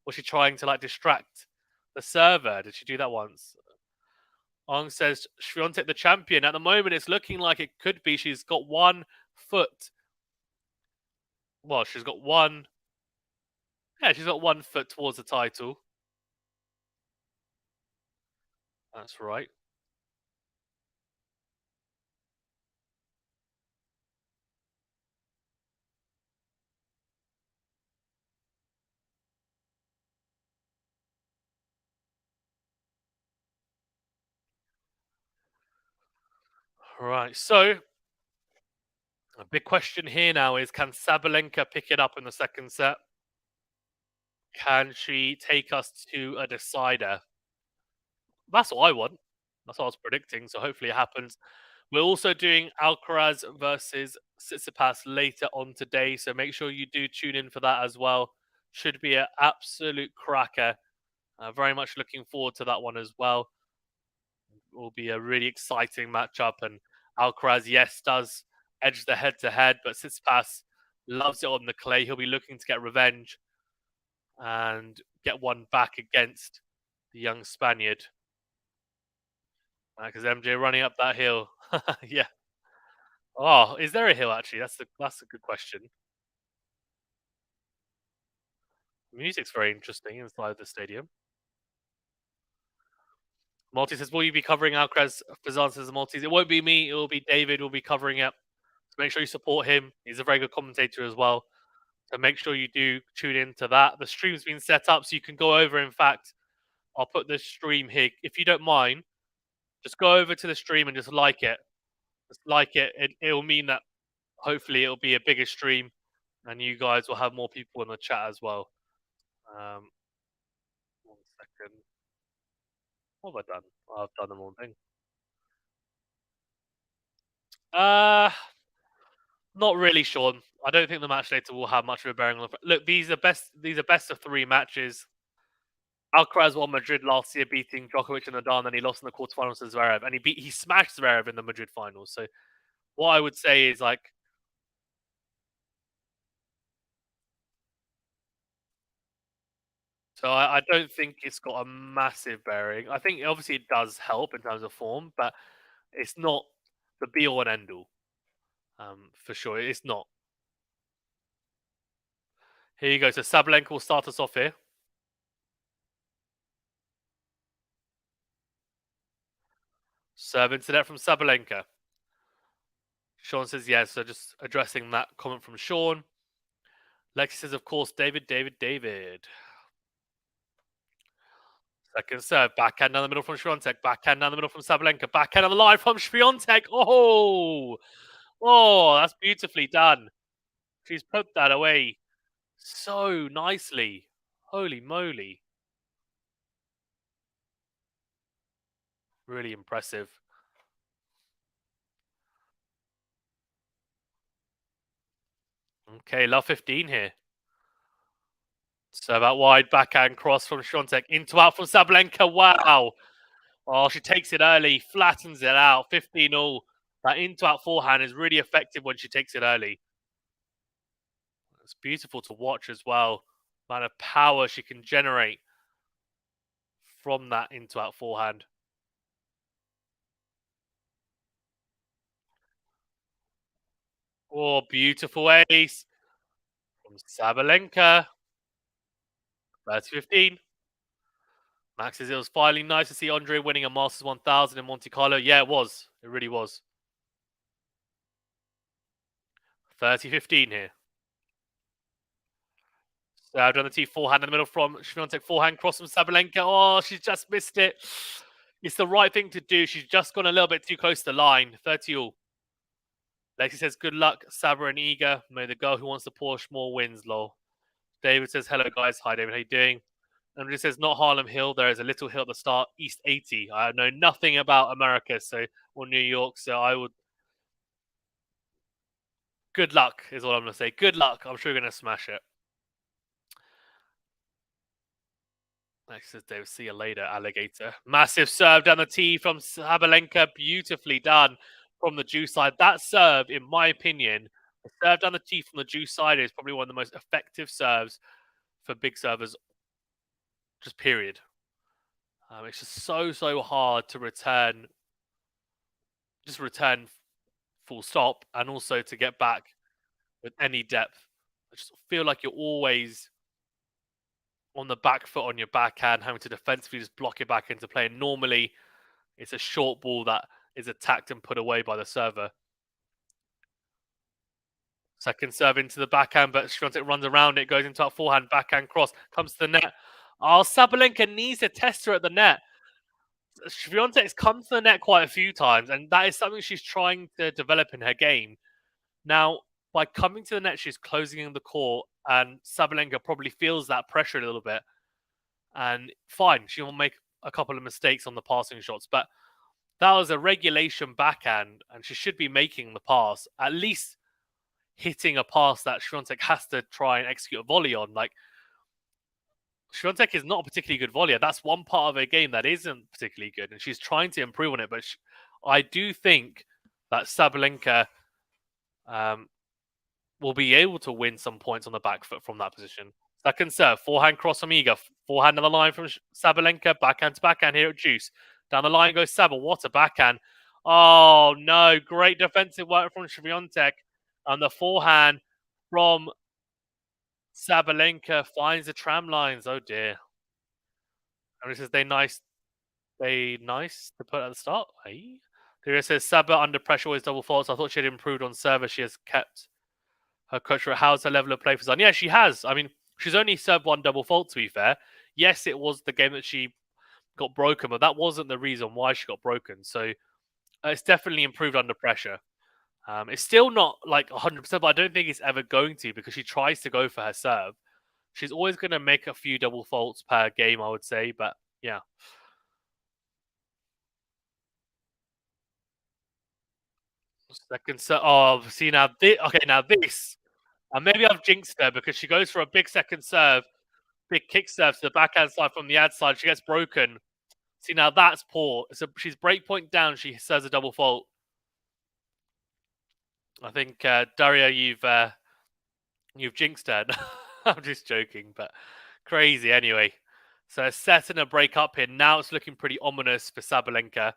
S1: was she trying to like distract the server? Did she do that once? Ong says, Swiatek the champion. At the moment, it's looking like it could be. She's got 1 foot. Well, she's got one. Yeah, she's got 1 foot towards the title. That's right. Right. So a big question here now is, can Sabalenka pick it up in the second set? Can she take us to a decider? That's what I want. That's what I was predicting. So hopefully it happens. We're also doing Alcaraz versus Tsitsipas later on today. So make sure you do tune in for that as well. Should be an absolute cracker. Very much looking forward to that one as well. It will be a really exciting matchup. And Alcaraz, yes, does edge the head to head, but Tsitsipas Loves it on the clay. He'll be looking to get revenge and get one back against the young Spaniard. Because MJ running up that hill. Yeah. Oh, is there a hill actually? That's a good question. Music's very interesting inside the stadium. Multi says, "Will you be covering Alcaraz?" Fazan says, "Multi, it won't be me. It will be David. Will be covering it. So make sure you support him. He's a very good commentator as well. So make sure you do tune into that. The stream's been set up, so you can go over. In fact, I'll put the stream here. If you don't mind, just go over to the stream and just like it. Just like it. It'll mean that hopefully it'll be a bigger stream, and you guys will have more people in the chat as well. 1 second. What have I done? I've done the wrong thing. Uh, Not really, Sean. I don't think the match later will have much of a bearing on the. Look, these are best of 3 matches. Alcaraz won Madrid last year, beating Djokovic and Nadal, and then he lost in the quarterfinals to Zverev, and he smashed Zverev in the Madrid finals. So what I would say is like, so I don't think it's got a massive bearing. I think obviously it does help in terms of form, but it's not the be all and end all. For sure, it's not. Here you go. So Sabalenka will start us off here. Serve into net from Sabalenka. Sean says yes. So just addressing that comment from Sean. Lexi says, of course, David. Second serve. Backhand down the middle from Świątek. Backhand down the middle from Sabalenka. Backhand on the line from Świątek. Oh, that's beautifully done. She's put that away so nicely. Holy moly. Really impressive. Okay, love 15 here. Serve out wide, backhand cross from Świątek. Into out from Sabalenka. Wow. Oh, she takes it early, flattens it out. 15 all. That into out forehand is really effective when she takes it early. It's beautiful to watch as well. The amount of power she can generate from that into out forehand. Oh, beautiful ace from Sabalenka. 30-15. Max says it was finally nice to see Andre winning a Masters 1000 in Monte Carlo. Yeah, it was. It really was. 30-15 here. Served on the tee, forehand in the middle from Świątek. Forehand cross from Sabalenka. Oh, she's just missed it. It's the right thing to do. She's just gone a little bit too close to the line. 30 all. Lexi says, good luck, Saba and Iga. May the girl who wants to Porsche more wins, lol. David says, hello, guys. Hi, David. How you doing? And it says, not Harlem Hill. There is a little hill at the start, East 80. I know nothing about America or New York, so I would. Good luck is what I'm going to say. Good luck. I'm sure you're going to smash it. Next says David, see you later, alligator. Massive serve down the tee from Sabalenka. Beautifully done from the juice side. That serve, in my opinion, the serve down the tee from the juice side is probably one of the most effective serves for big servers, just period. It's just so hard to return full stop, and also to get back with any depth. I just feel like you're always on the back foot on your backhand, having to defensively just block it back into play. And normally, it's a short ball that is attacked and put away by the server. Second serve into the backhand, but Świątek runs around it, goes into our forehand, backhand cross, comes to the net. Oh, Sabalenka needs to test her at the net. Świątek's come to the net quite a few times, and that is something she's trying to develop in her game. Now, by coming to the net, she's closing in the court, and Sabalenka probably feels that pressure a little bit. And fine, she will make a couple of mistakes on the passing shots, but that was a regulation backhand, and she should be making the pass, at least hitting a pass that Świątek has to try and execute a volley on. Like, Świątek is not a particularly good volleyer. That's one part of her game that isn't particularly good, and she's trying to improve on it. But I do think that Sabalenka will be able to win some points on the back foot from that position. Second serve, forehand cross from Iga, forehand on the line from Sabalenka, backhand to backhand here at Juice. Down the line goes Saba. What a backhand! Oh no, great defensive work from Swiatek, and the forehand from Sabalenka finds the tram lines. Oh dear! And this is they nice to put at the start. Hey. There says Saba under pressure always double faults. I thought she had improved on server. She has kept her coach. How's her level of play for Zan? Yeah, she has. I mean, she's only served one double fault, to be fair. Yes, it was the game that she got broken, but that wasn't the reason why she got broken. So it's definitely improved under pressure. It's still not like 100%, but I don't think it's ever going to because she tries to go for her serve. She's always going to make a few double faults per game, I would say. But yeah. Second serve. Oh, see now. Okay, now this. And maybe I've jinxed her because she goes for a big second serve, big kick serve to the backhand side from the ad side. She gets broken. See, now that's poor. So she's break point down. She says a double fault. I think Daria, you've jinxed her. I'm just joking, but crazy anyway. So a set and a break up here. Now it's looking pretty ominous for Sabalenka.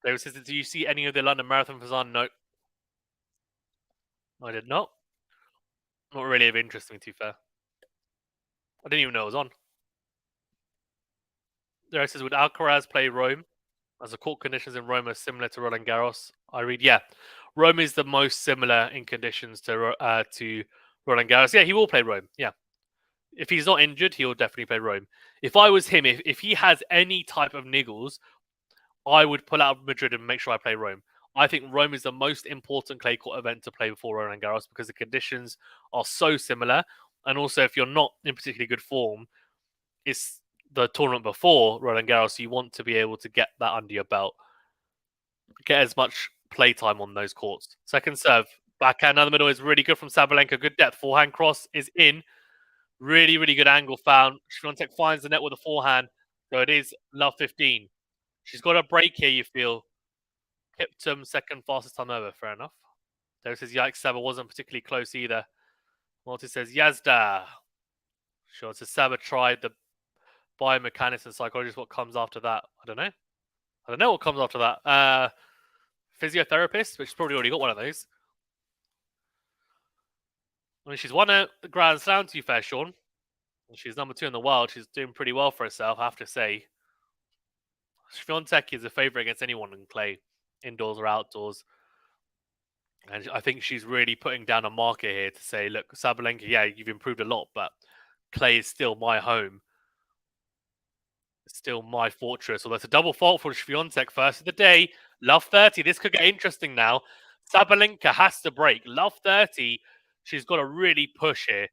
S1: David says, "Do you see any of the London Marathon for Zan?" No, I did not. Not really of interest to me, to be fair. I didn't even know it was on. There says, "Would Alcaraz play Rome? As the court conditions in Rome are similar to Roland Garros." I read, yeah, Rome is the most similar in conditions to Roland Garros. Yeah, he will play Rome. Yeah, if he's not injured, he'll definitely play Rome. If I was him, if he has any type of niggles, I would pull out of Madrid and make sure I play Rome. I think Rome is the most important clay court event to play before Roland Garros because the conditions are so similar, and also if you're not in particularly good form, it's the tournament before Roland Garros. So you want to be able to get that under your belt. Get as much play time on those courts. Second serve, backhand down the middle is really good from Sabalenka. Good depth. Forehand cross is in. Really, really good angle found. Swiatek finds the net with a forehand. So it is love 15. She's got a break here, you feel. Kiptum, second fastest time ever. Fair enough. There says Yikes Saba wasn't particularly close either. Multi says Yazda. Sure, so Saba tried the biomechanics and psychologist. What comes after that? I don't know. I don't know what comes after that. Physiotherapist, which she's probably already got one of those. I mean, she's won a Grand Slam, to be fair, Sean. She's number 2 in the world. She's doing pretty well for herself, I have to say. Swiatek is a favourite against anyone in clay, indoors or outdoors. And I think she's really putting down a marker here to say, look, Sabalenka, yeah, you've improved a lot, but clay is still my home. It's still my fortress. Although it's a double fault for Swiatek first of the day. Love 30. This could get interesting now. Sabalenka has to break. Love 30. She's got to really push here.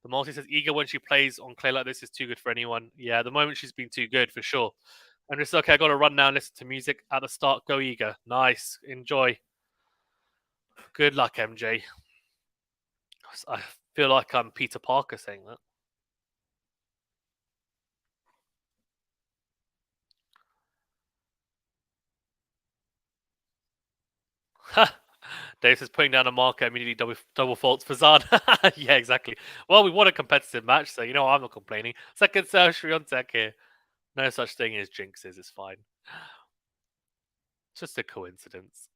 S1: The multi says Iga when she plays on clay like this is too good for anyone. Yeah, at the moment she's been too good for sure. And it's okay, I got to run now and listen to music at the start. Go Iga. Nice. Enjoy. Good luck, MJ. I feel like I'm Peter Parker saying that. Davis is putting down a marker, immediately double faults for Zan. Yeah, exactly. Well, we won a competitive match, so you know I'm not complaining. Second serve, Swiatek here. No such thing as jinxes, it's fine. It's just a coincidence.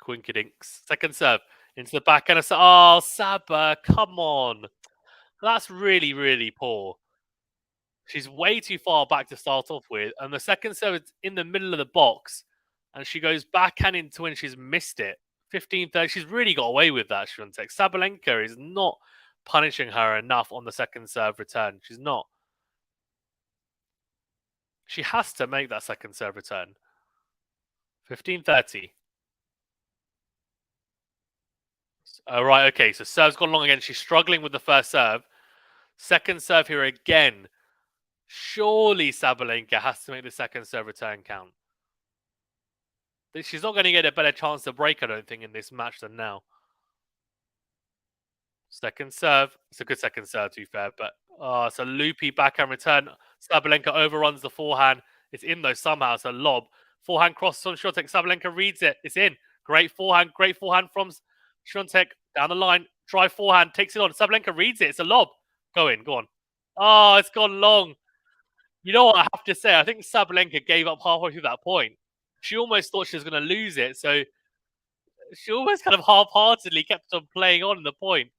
S1: Quinkydinks. Second serve into the back and oh, Saba, come on. That's really, really poor. She's way too far back to start off with, and the second serve is in the middle of the box, and she goes backhand into and she's missed it. 15-30. She's really got away with that, Swiatek. Sabalenka is not punishing her enough on the second serve return. She's not. She has to make that second serve return. 15-30. All right, okay. So serve's gone long again. She's struggling with the first serve. Second serve here again. Surely Sabalenka has to make the second serve return count. She's not going to get a better chance to break, I don't think, in this match than now. Second serve. It's a good second serve, to be fair, but Oh, it's a loopy backhand return. Sabalenka overruns the forehand. It's in though somehow. It's a lob. Forehand crosses on Świątek. Sabalenka reads it. It's in. Great forehand. Great forehand from Świątek. Down the line. Try forehand. Takes it on. Sabalenka reads it. It's a lob. Go in. Go on. Oh, it's gone long. You know what I have to say? I think Sabalenka gave up halfway through that point. She almost thought she was going to lose it. So she almost kind of half-heartedly kept on playing on in the point.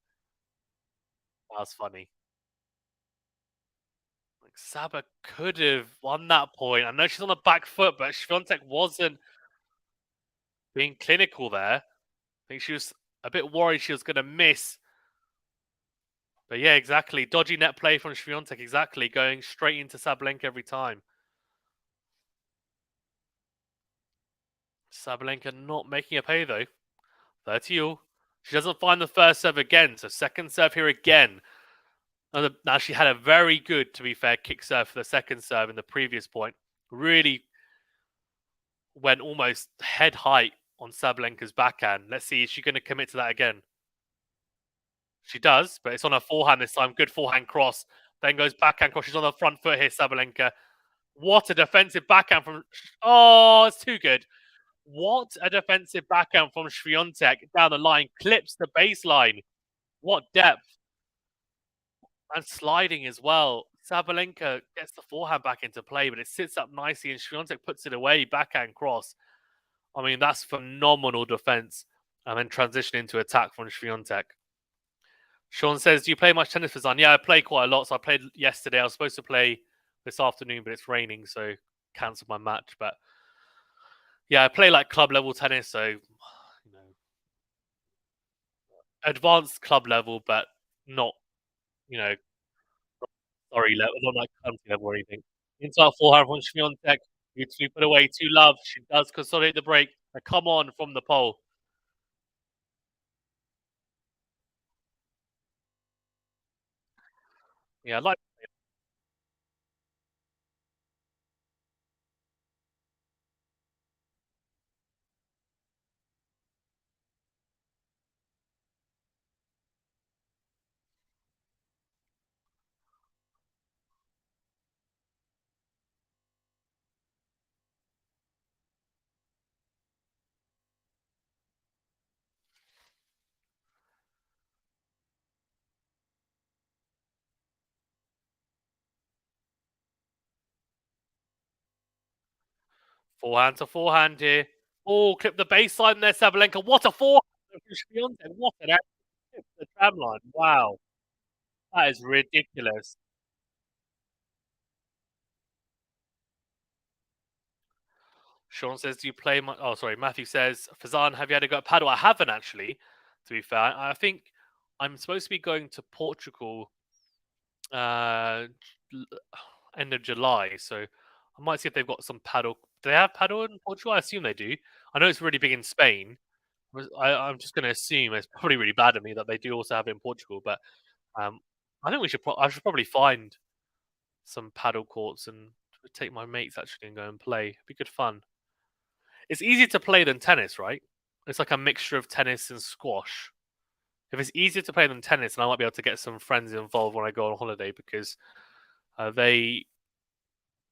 S1: That was funny. Like Saba could have won that point. I know she's on the back foot, but Świątek wasn't being clinical there. I think she was a bit worried she was going to miss. But yeah, exactly. Dodgy net play from Świątek, exactly. Going straight into Sabalenka every time. Sabalenka not making a pay though. 30-all. She doesn't find the first serve again, so second serve here again. Now she had a very good, to be fair, kick serve for the second serve in the previous point. Really went almost head height on Sabalenka's backhand. Let's see, is she going to commit to that again? She does, but it's on her forehand this time. Good forehand cross. Then goes backhand cross. She's on the front foot here, Sabalenka. What a defensive backhand from... Oh, it's too good. What a defensive backhand from Świątek down the line. Clips the baseline. What depth. And sliding as well. Sabalenka gets the forehand back into play, but it sits up nicely and Świątek puts it away. Backhand cross. I mean, that's phenomenal defense. And then transition into attack from Świątek. Sean says, do you play much tennis for Zan? Yeah, I play quite a lot. So I played yesterday. I was supposed to play this afternoon, but it's raining, so cancelled my match. But yeah, I play like club level tennis, so you know, advanced club level, but not, you know, sorry level, not like country level or anything. Inside forehand from Świątek. Beautifully put away to Love. She does consolidate the break. A come on from the pole. Yeah, I like forehand to forehand here. Oh, clip the baseline there, Sabalenka. What a forehand from Świątek. What an effort. The tram line. Wow. That is ridiculous. Sean says, do you play my... Oh, sorry. Matthew says, Fazan, have you had a go at paddle? I haven't, actually, to be fair. I think I'm supposed to be going to Portugal uh, end of July, so I might see if they've got some paddle. Do they have paddle in Portugal? I assume they do. I know it's really big in Spain. I'm just going to assume it's probably really bad of me that they do also have it in Portugal, but um, I think we should. I should probably find some paddle courts and take my mates actually and go and play. It'd be good fun. It's easier to play than tennis, right? It's like a mixture of tennis and squash. If it's easier to play than tennis, then I might be able to get some friends involved when I go on holiday because they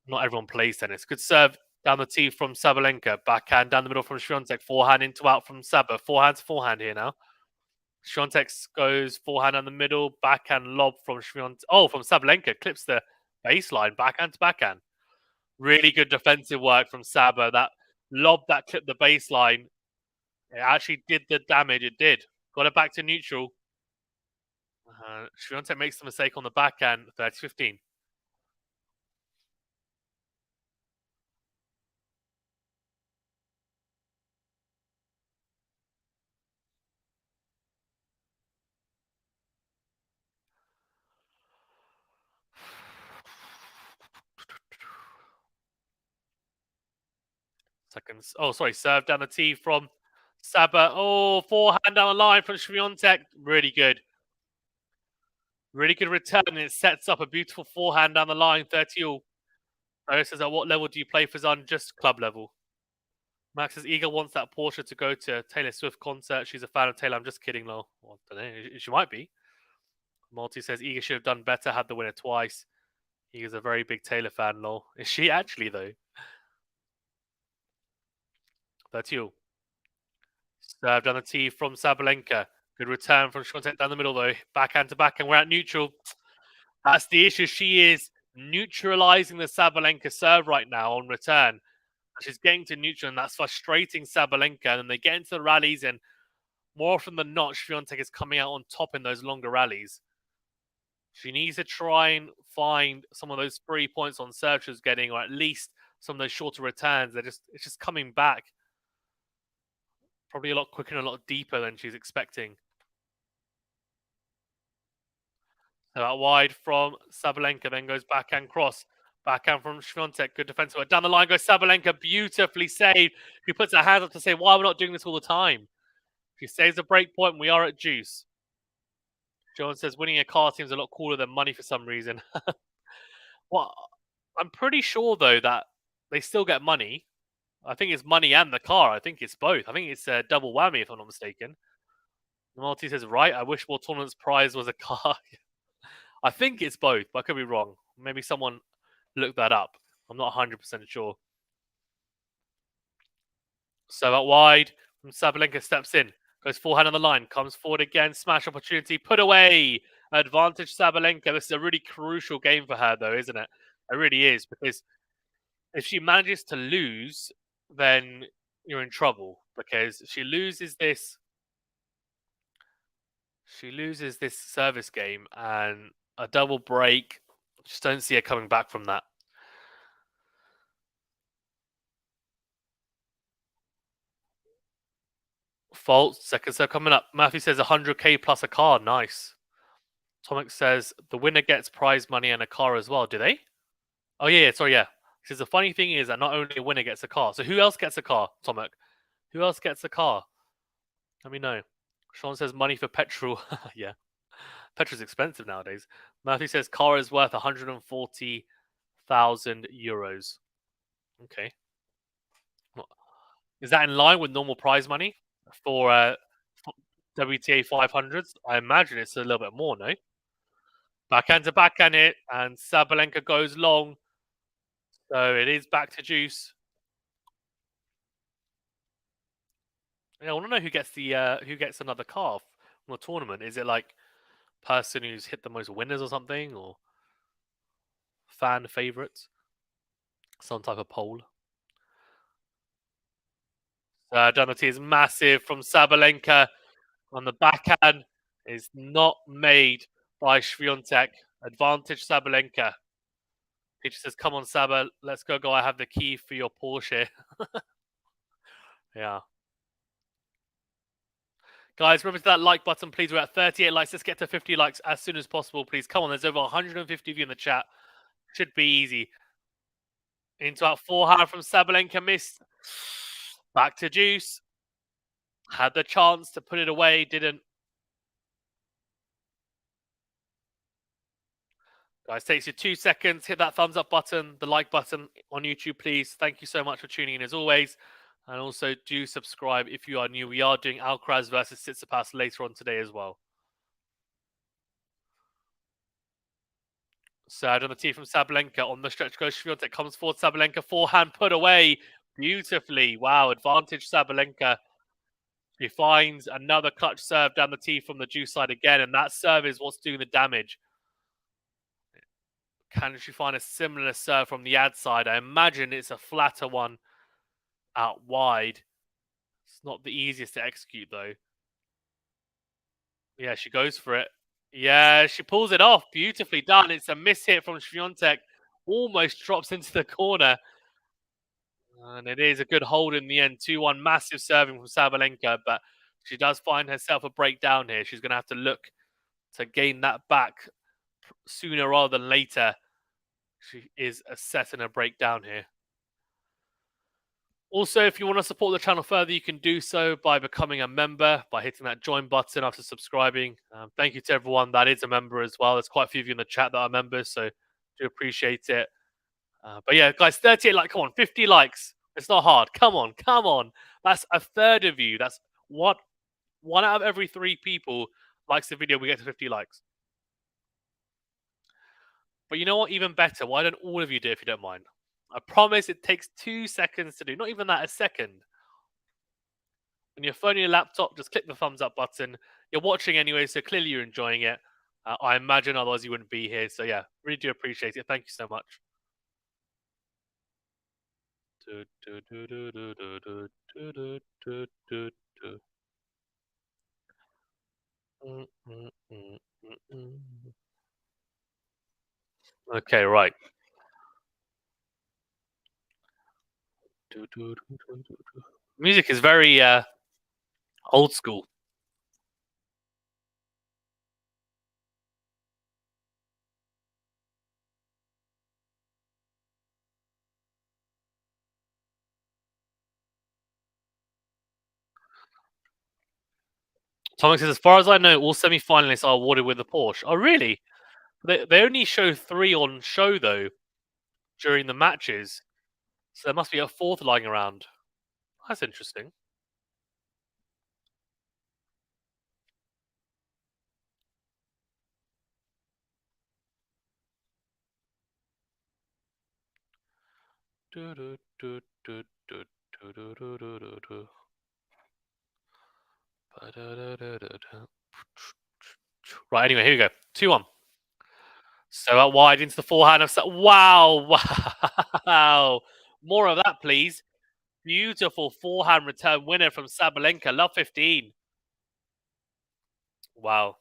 S1: not everyone plays tennis. Good serve down the tee from Sabalenka. Backhand down the middle from Świątek. Forehand into out from Saba. Forehand to forehand here now. Świątek goes forehand down the middle. Backhand lob from Świątek. Oh, from Sabalenka. Clips the baseline. Backhand to backhand. Really good defensive work from Saba. That lob that clipped the baseline. It actually did the damage. It did. Got it back to neutral. Świątek makes the mistake on the backhand. 30-15. Seconds. Oh, sorry. Serve down the tee from Saba. Oh, forehand down the line from Świątek. Really good. Really good return. And it sets up a beautiful forehand down the line. 30-all. Mario says, at what level do you play for Zan? Just club level. Max says, Eagle wants that Porsche to go to Taylor Swift concert. She's a fan of Taylor. I'm just kidding, lol. Well, I don't know. She might be. Multi says Iga should have done better, had the winner twice. Iga's a very big Taylor fan, lol. Is she actually, though? That's you. Served on the tee from Sabalenka. Good return from Swiatek down the middle, though. Backhand to backhand. We're at neutral. That's the issue. She is neutralizing the Sabalenka serve right now on return. She's getting to neutral, and that's frustrating Sabalenka. And then they get into the rallies, and more often than not, Swiatek is coming out on top in those longer rallies. She needs to try and find some of those 3 points on serve she was getting, or at least some of those shorter returns. It's just coming back probably a lot quicker and a lot deeper than she's expecting. So out wide from Sabalenka, then goes backhand cross. Backhand from Swiatek, good defense. Down the line goes Sabalenka, beautifully saved. She puts her hands up to say, why are we not doing this all the time? She saves the break point, and we are at juice. John says, winning a car seems a lot cooler than money for some reason. Well, I'm pretty sure, though, that they still get money. I think it's money and the car. I think it's both. I think it's a double whammy, if I'm not mistaken. Malty says, right, I wish more tournaments prize was a car. I think it's both, but I could be wrong. Maybe someone looked that up. I'm not 100% sure. So out wide, Sabalenka steps in, goes forehand on the line, comes forward again, smash opportunity, put away. Advantage Sabalenka. This is a really crucial game for her, though, isn't it? It really is, because if she manages to lose, then you're in trouble, because she loses this service game and a double break. Just don't see her coming back from that. Fault, second serve coming up. Matthew says 100k plus a car. Nice. Tomic says the winner gets prize money and a car as well. Do they? Oh, yeah, sorry, yeah. He says the funny thing is that not only a winner gets a car. So who else gets a car, Tomic? Who else gets a car? Let me know. Sean says money for petrol. Yeah. Petrol's expensive nowadays. Matthew says car is worth 140,000 euros. Okay. Is that in line with normal prize money for WTA 500s? I imagine it's a little bit more, no? Backhand to backhand it, and Sabalenka goes long. So it is back to juice. Yeah, I want to know who gets another car from the tournament. Is it like person who's hit the most winners or something, or fan favorites? Some type of poll. Donati is massive from Sabalenka on the backhand. Is not made by Swiatek. Advantage Sabalenka. Peter says, "Come on, Saba, let's go. I have the key for your Porsche." Yeah. Guys, remember that like button, please. We're at 38 likes. Let's get to 50 likes as soon as possible, please. Come on, there's over 150 of you in the chat. Should be easy. Into out forehand from Sabalenka, missed. Back to juice. Had the chance to put it away, didn't. Guys, takes you 2 seconds. Hit that thumbs up button, the like button on YouTube, please. Thank you so much for tuning in as always. And also do subscribe if you are new. We are doing Alcaraz versus Tsitsipas later on today as well. Served on the tee from Sabalenka. On the stretch goes Swiatek. Comes forward. Sabalenka forehand put away beautifully. Wow, advantage Sabalenka. She finds another clutch serve down the tee from the juice side again. And that serve is what's doing the damage. Can she find a similar serve from the ad side? I imagine it's a flatter one out wide. It's not the easiest to execute, though. Yeah, she goes for it. Yeah, she pulls it off. Beautifully done. It's a miss hit from Swiatek. Almost drops into the corner. And it is a good hold in the end. 2-1. Massive serving from Sabalenka. But she does find herself a breakdown here. She's going to have to look to gain that back sooner rather than later. She is a set and a breakdown here. Also, if you want to support the channel further, you can do so by becoming a member, by hitting that join button after subscribing. Thank you to everyone that is a member as well. There's quite a few of you in the chat that are members, so do appreciate it. But yeah, guys, 38 likes. Come on, 50 likes. It's not hard. Come on, come on. That's a third of you. That's one out of every 3 people likes the video. We get to 50 likes. But you know what? Even better. Why don't all of you do it if you don't mind? I promise it takes 2 seconds to do. Not even that, a second. On your phone or your laptop, just click the thumbs up button. You're watching anyway, so clearly you're enjoying it. I imagine otherwise you wouldn't be here. So yeah, really do appreciate it. Thank you so much. Do, do, do, do, do, do, do, do, do, do, do, do. Mm, mm, mm, mm, mm. Okay, right. Do, do, do, do, do, do. Music is very old school. Tommy says, as far as I know, all semi-finalists are awarded with a Porsche. Oh, really? They only show 3 on show though during the matches, so there must be a fourth lying around. That's interesting. Do, do, do, do, do, do, do, do, do, do, do. Ba-da-da-da-da-da. Right, anyway, here we go. 2-1. So out wide into the forehand of wow, wow. More of that, please. Beautiful forehand return winner from Sabalenka. Love 15. Wow.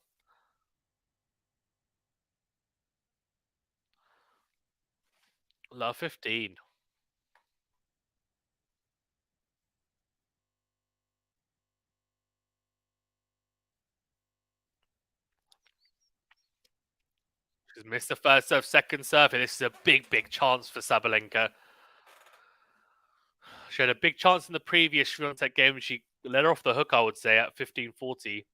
S1: Love 15. She's missed the first serve, second serve, and this is a big, big chance for Sabalenka. She had a big chance in the previous Swiatek game. She let her off the hook, I would say, at 15-40.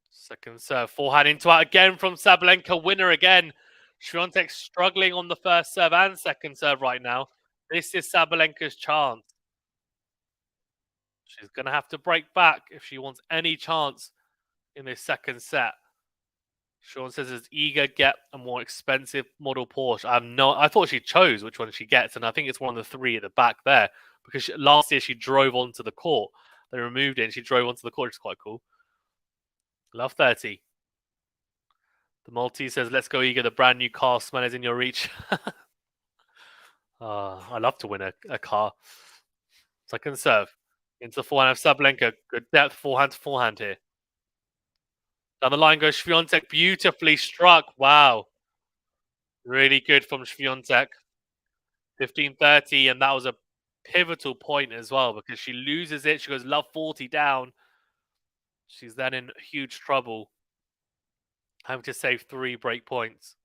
S1: Second serve, forehand into out again from Sabalenka. Winner again. Swiatek struggling on the first serve and second serve right now. This is Sabalenka's chance. She's going to have to break back if she wants any chance in this second set. Sean says it's eager get a more expensive model Porsche. I thought she chose which one she gets, and I think it's one of the 3 at the back there because last year she drove onto the court. They removed it and she drove onto the court, which is quite cool. Love 30. The Maltese says, let's go eager. The brand new car smell is in your reach. I love to win a car. Second serve. Into the forehand of Sabalenka. Good depth, forehand to forehand here. Down the line goes Swiatek. Beautifully struck. Wow. Really good from Swiatek. 15-30, and that was a pivotal point as well because she loses it. She goes love 40 down. She's then in huge trouble, having to save 3 break points.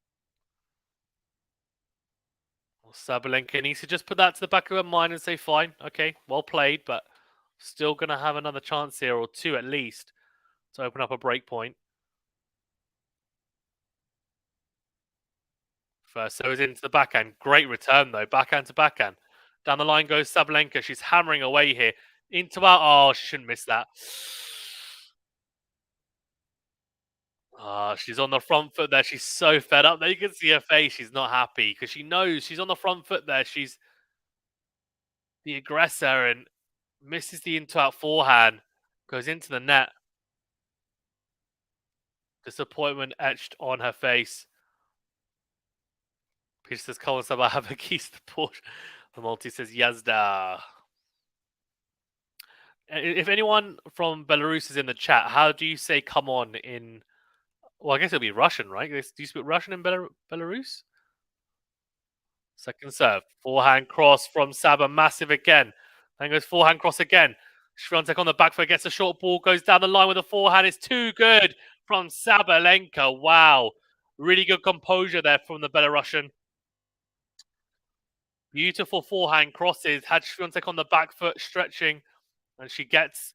S1: Well, Sabalenka needs to just put that to the back of her mind and say, fine, okay, well played, but still going to have another chance here, or 2 at least, to open up a break point. First, so it's into the backhand. Great return, though. Backhand to backhand. Down the line goes Sabalenka. She's hammering away here. Into out. Oh, she shouldn't miss that. She's on the front foot there. She's so fed up there. You can see her face. She's not happy because she knows she's on the front foot there. She's the aggressor and misses the into out forehand. Goes into the net. Disappointment etched on her face. Peter says, Colin Sabah have a keys to Porsche. The multi says, Yazda. If anyone from Belarus is in the chat, how do you say come on in... Well, I guess it'll be Russian, right? Do you speak Russian in Belarus? Second serve. Forehand cross from Saba. Massive again. Then goes forehand cross again. Swiatek on the back foot. Gets a short ball. Goes down the line with a forehand. It's too good from Sabalenka. Wow. Really good composure there from the Belarusian. Beautiful forehand crosses. Had Swiatek on the back foot stretching. And she gets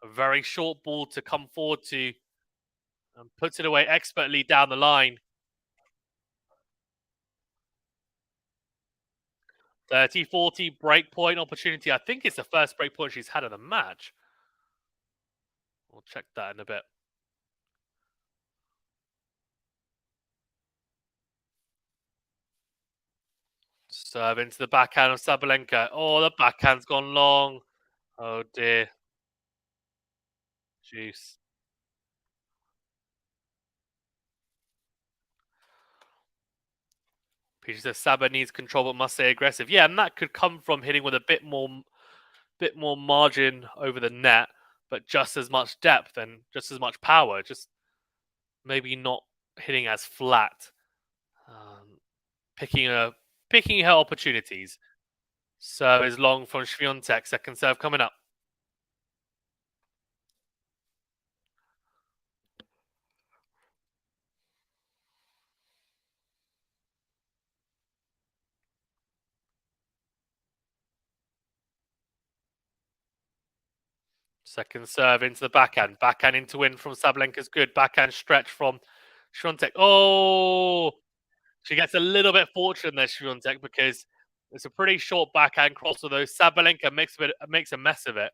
S1: a very short ball to come forward to. And puts it away expertly down the line. 30-40 break point opportunity. I think it's the first break point she's had in the match. We'll check that in a bit. Serve into the backhand of Sabalenka. Oh, the backhand's gone long. Oh dear. Juice. Peach says Saba needs control but must stay aggressive. Yeah, and that could come from hitting with a bit more margin over the net, but just as much depth and just as much power. Just maybe not hitting as flat. Um, picking a picking her opportunities. Serve is long from Świątek. Second serve coming up. Second serve into the backhand. Backhand into win from Sabalenka's good. Backhand stretch from Świątek. Oh, she gets a little bit fortunate there, Świątek, because it's a pretty short backhand cross. Although Sabalenka makes a mess of it.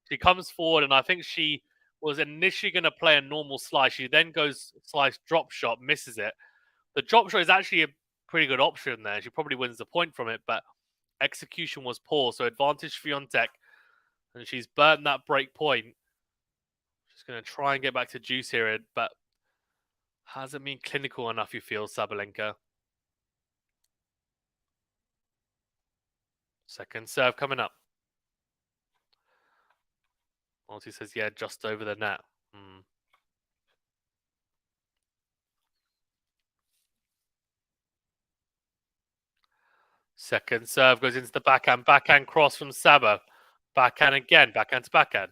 S1: She comes forward, and I think she was initially going to play a normal slice. She then goes slice drop shot, misses it. The drop shot is actually a pretty good option there. She probably wins the point from it, but execution was poor. So advantage Świątek, and she's burnt that break point. She's going to try and get back to juice here, but hasn't been clinical enough, you feel, Sabalenka. Second serve coming up. Monty says, yeah, just over the net. Second serve goes into the backhand. Backhand cross from Saba. Backhand again. Backhand to backhand.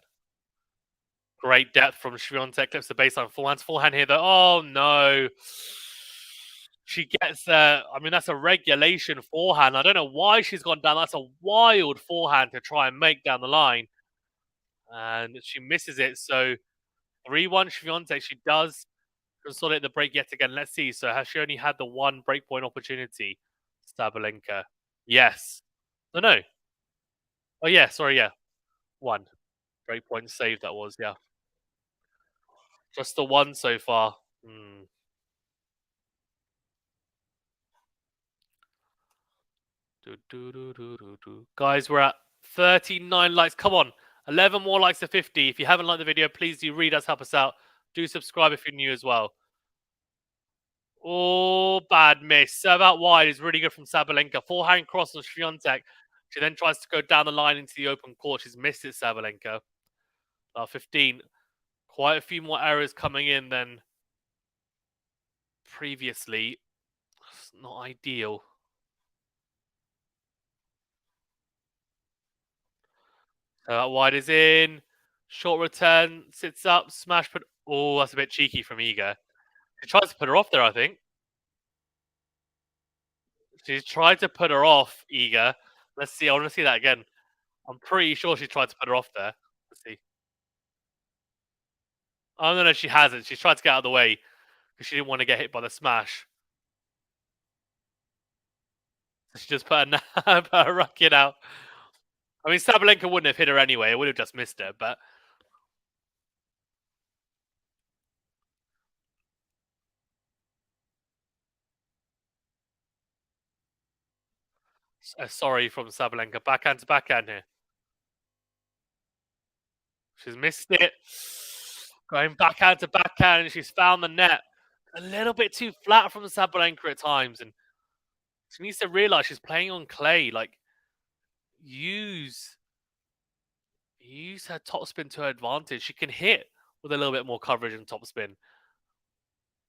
S1: Great depth from Świątek. Clips the baseline. Forehand to forehand here, though. Oh, no. She gets I mean, that's a regulation forehand. I don't know why she's gone down. That's a wild forehand to try and make down the line. And she misses it. So 3-1 Świątek. She does consolidate the break yet again. Let's see. So has she only had the one breakpoint opportunity? Sabalenka. Yes. No. Oh, yeah. Sorry. Yeah. One. Breakpoint save that was. Yeah. Just the one so far. Guys, we're at 39 likes. Come on. 11 more likes to 50. If you haven't liked the video, please do read us, help us out. Do subscribe if you're new as well. Oh, bad miss. Serve out wide is really good from Sabalenka. Forehand cross on Świątek. She then tries to go down the line into the open court. She's missed it, Sabalenka. 15. Quite a few more errors coming in than previously. It's not ideal. Wide is in. Short return. Sits up. Smash. Put. Oh, that's a bit cheeky from Iga. She tries to put her off there, I think. She's tried to put her off, Iga. Let's see. I want to see that again. I'm pretty sure she tried to put her off there. Let's see. Oh, no, she hasn't. She's tried to get out of the way because she didn't want to get hit by the smash. So she just put her racket out. I mean, Sabalenka wouldn't have hit her anyway. It would have just missed her, but... sorry from Sabalenka. Backhand to backhand here. She's missed it. Going backhand to backhand. She's found the net. A little bit too flat from Sabalenka at times. And she needs to realize she's playing on clay. Like, use her topspin to her advantage. She can hit with a little bit more coverage and topspin.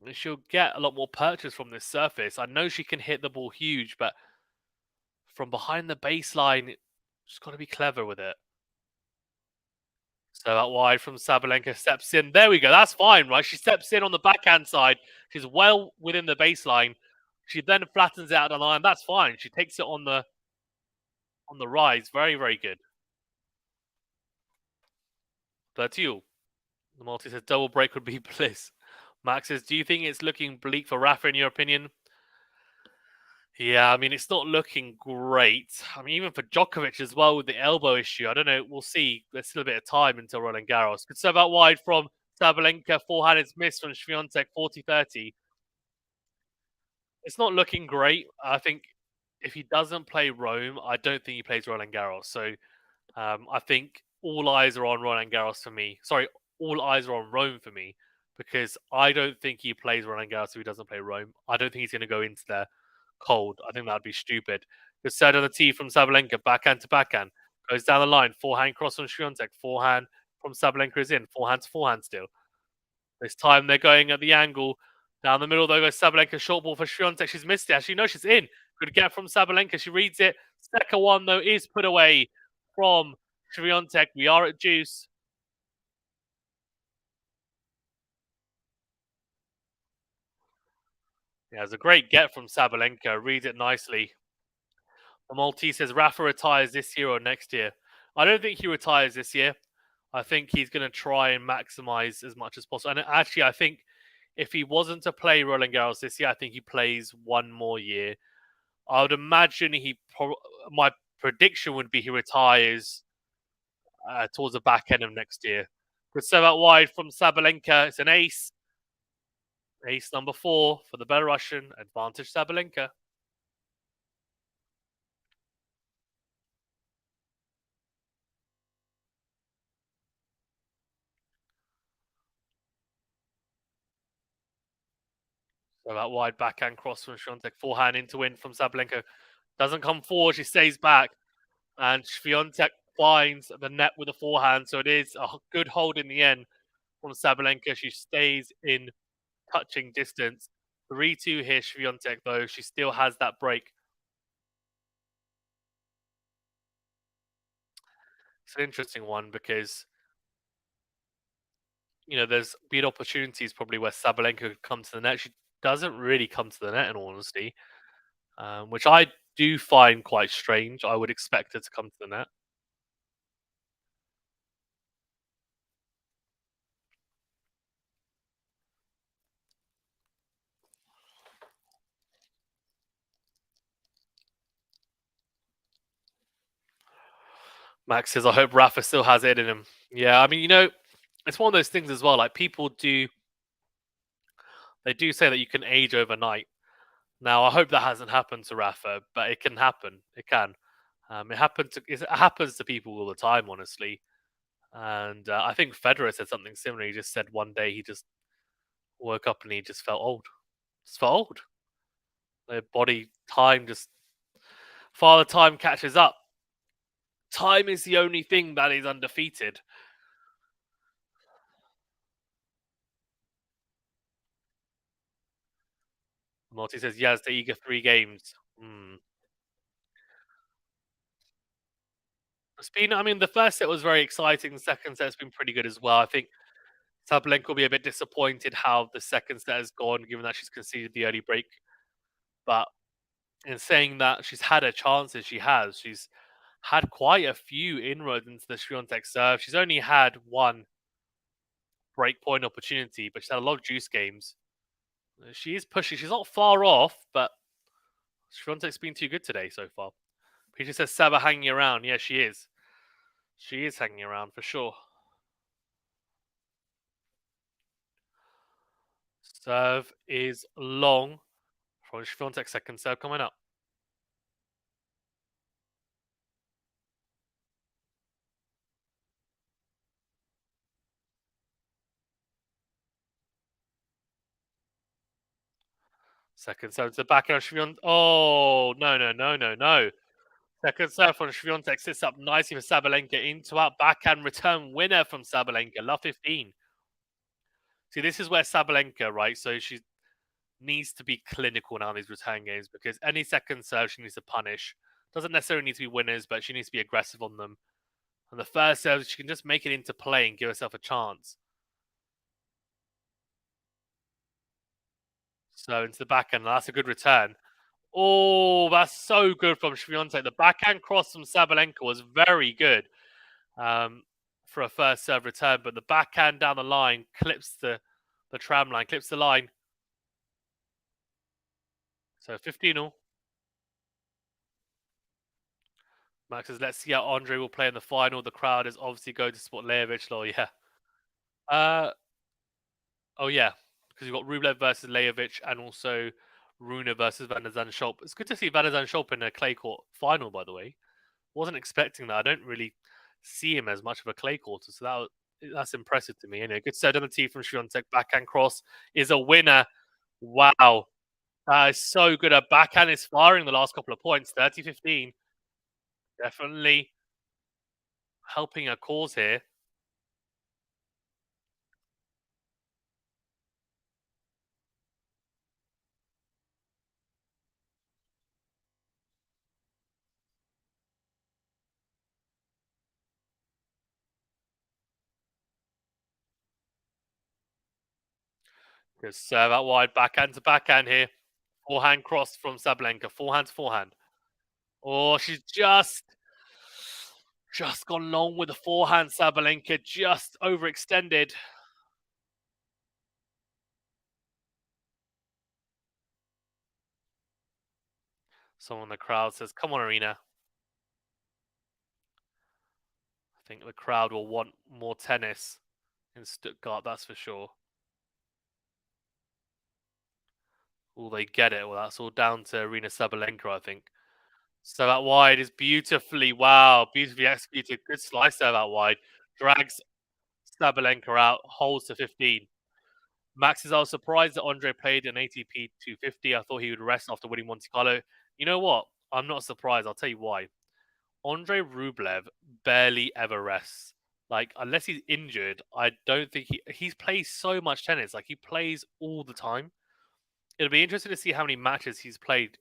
S1: And she'll get a lot more purchase from this surface. I know she can hit the ball huge, but from behind the baseline, she's got to be clever with it. So out wide from Sabalenka, steps in. There we go. That's fine, right? She steps in on the backhand side. She's well within the baseline. She then flattens it out the line. That's fine. She takes it on the rise. Very, very good. 32. The multi says double break would be bliss. Max says, do you think it's looking bleak for Rafa in your opinion? Yeah, I mean, it's not looking great. I mean, even for Djokovic as well with the elbow issue. I don't know. We'll see. There's still a bit of time until Roland Garros. Could serve out wide from Sabalenka. Forehand is missed from Swiatek 40-30. It's not looking great. I think if he doesn't play Rome, I don't think he plays Roland Garros. So I think all eyes are on Roland Garros for me. Sorry, all eyes are on Rome for me because I don't think he plays Roland Garros if he doesn't play Rome. I don't think he's going to go into there cold. I think that'd be stupid. The set on the tee from Sabalenka, backhand to backhand, goes down the line, forehand cross from Swiatek, forehand from Sabalenka is in, forehand to forehand still. This time they're going at the angle. Down the middle, though, goes Sabalenka. Short ball for Swiatek. She's missed it. Actually, no, she's in. Good get from Sabalenka. She reads it. Second one, though, is put away from Swiatek. We are at juice. Yeah, it's a great get from Sabalenka. Reads it nicely. The Maltese says Rafa retires this year or next year. I don't think he retires this year. I think he's going to try and maximize as much as possible. And actually, I think if he wasn't to play Roland Garros this year, I think he plays one more year. I would imagine my prediction would be he retires towards the back end of next year. Good serve out wide from Sabalenka. It's an ace. Ace number 4 for the Belarusian. Advantage Sabalenka. So that wide backhand cross from Swiatek. Forehand into win from Sabalenka. Doesn't come forward. She stays back. And Swiatek finds the net with a forehand. So it is a good hold in the end from Sabalenka. She stays in touching distance. 3-2 here, Swiatek, though. She still has that break. It's an interesting one because, there's been opportunities probably where Sabalenka could come to the net. She doesn't really come to the net, in all honesty, which I do find quite strange. I would expect her to come to the net. Max says, I hope Rafa still has it in him. Yeah, I mean, it's one of those things as well. Like, they do say that you can age overnight. Now, I hope that hasn't happened to Rafa, but it can happen. It can. It happens to people all the time, honestly. And I think Federer said something similar. He just said one day he just woke up and he just felt old. Just felt old. The body, time, just Father Time catches up. Time is the only thing that is undefeated. Morty says, "Yes, the eager 3 games." It's been. I mean, the first set was very exciting. The second set's been pretty good as well. I think Sabalenka will be a bit disappointed how the second set has gone, given that she's conceded the early break. But in saying that, she's had her chances. She has. She's had quite a few inroads into the Swiatek serve. She's only had one break point opportunity, but she's had a lot of juice games. She is pushing. She's not far off, but Swiatek's been too good today so far. Peter says Saba hanging around. Yeah, she is. She is hanging around for sure. Serve is long from Swiatek. Second serve coming up. Second serve to the back of Swiatek. Oh, no, no, no, no, no. Second serve from Swiatek sits up nicely for Sabalenka into out backhand return winner from Sabalenka. Love 15. See, this is where Sabalenka, right? So she needs to be clinical now in these return games because any second serve she needs to punish. Doesn't necessarily need to be winners, but she needs to be aggressive on them. And the first serve, she can just make it into play and give herself a chance. So into the backhand, that's a good return. Oh, that's so good from Swiatek. The backhand cross from Sabalenka was very good for a first serve return, but the backhand down the line clips the tram line, clips the line. So 15 all. Max says, let's see how Andre will play in the final. The crowd is obviously going to support Leovic. Lol, yeah. Uh, oh, yeah. Because you've got Rublev versus Leovic and also Runa versus Van der Zandschulp. It's good to see Van der Zandschulp in a clay court final, by the way. Wasn't expecting that. I don't really see him as much of a clay courter, so that's impressive to me. Anyway, good set on the tee from Swiatek. Backhand cross is a winner. Wow. That is so good. A backhand is firing the last couple of points. 30-15. Definitely helping a cause here. Good serve out wide. Backhand to backhand here. Forehand cross from Sabalenka. Forehand to forehand. Oh, she's just gone long with the forehand. Sabalenka just overextended. Someone in the crowd says, "Come on, Aryna." I think the crowd will want more tennis in Stuttgart, that's for sure. Will they get it? Well, that's all down to Aryna Sabalenka, I think. So out wide is beautifully executed. Good slice serve out wide. Drags Sabalenka out, holds to 15. Max is, I was surprised that Andre played an ATP 250. I thought he would rest after winning Monte Carlo. You know what? I'm not surprised. I'll tell you why. Andre Rublev barely ever rests. Like, unless he's injured, I don't think he's plays so much tennis. Like, he plays all the time. It'll be interesting to see how many matches he's played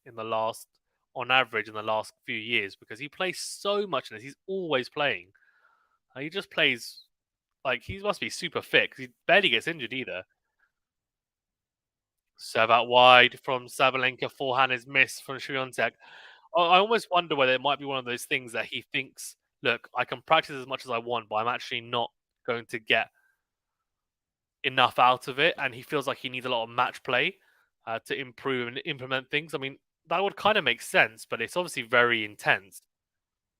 S1: on average, in the last few years, because he plays so much tennis. He's always playing. He just plays like he must be super fit because he barely gets injured either. Serve out wide from Sabalenka. Forehand is missed from Swiatek. I almost wonder whether it might be one of those things that he thinks, look, I can practice as much as I want, but I'm actually not going to get enough out of it. And he feels like he needs a lot of match play to improve and implement things. I mean, that would kind of make sense, but it's obviously very intense.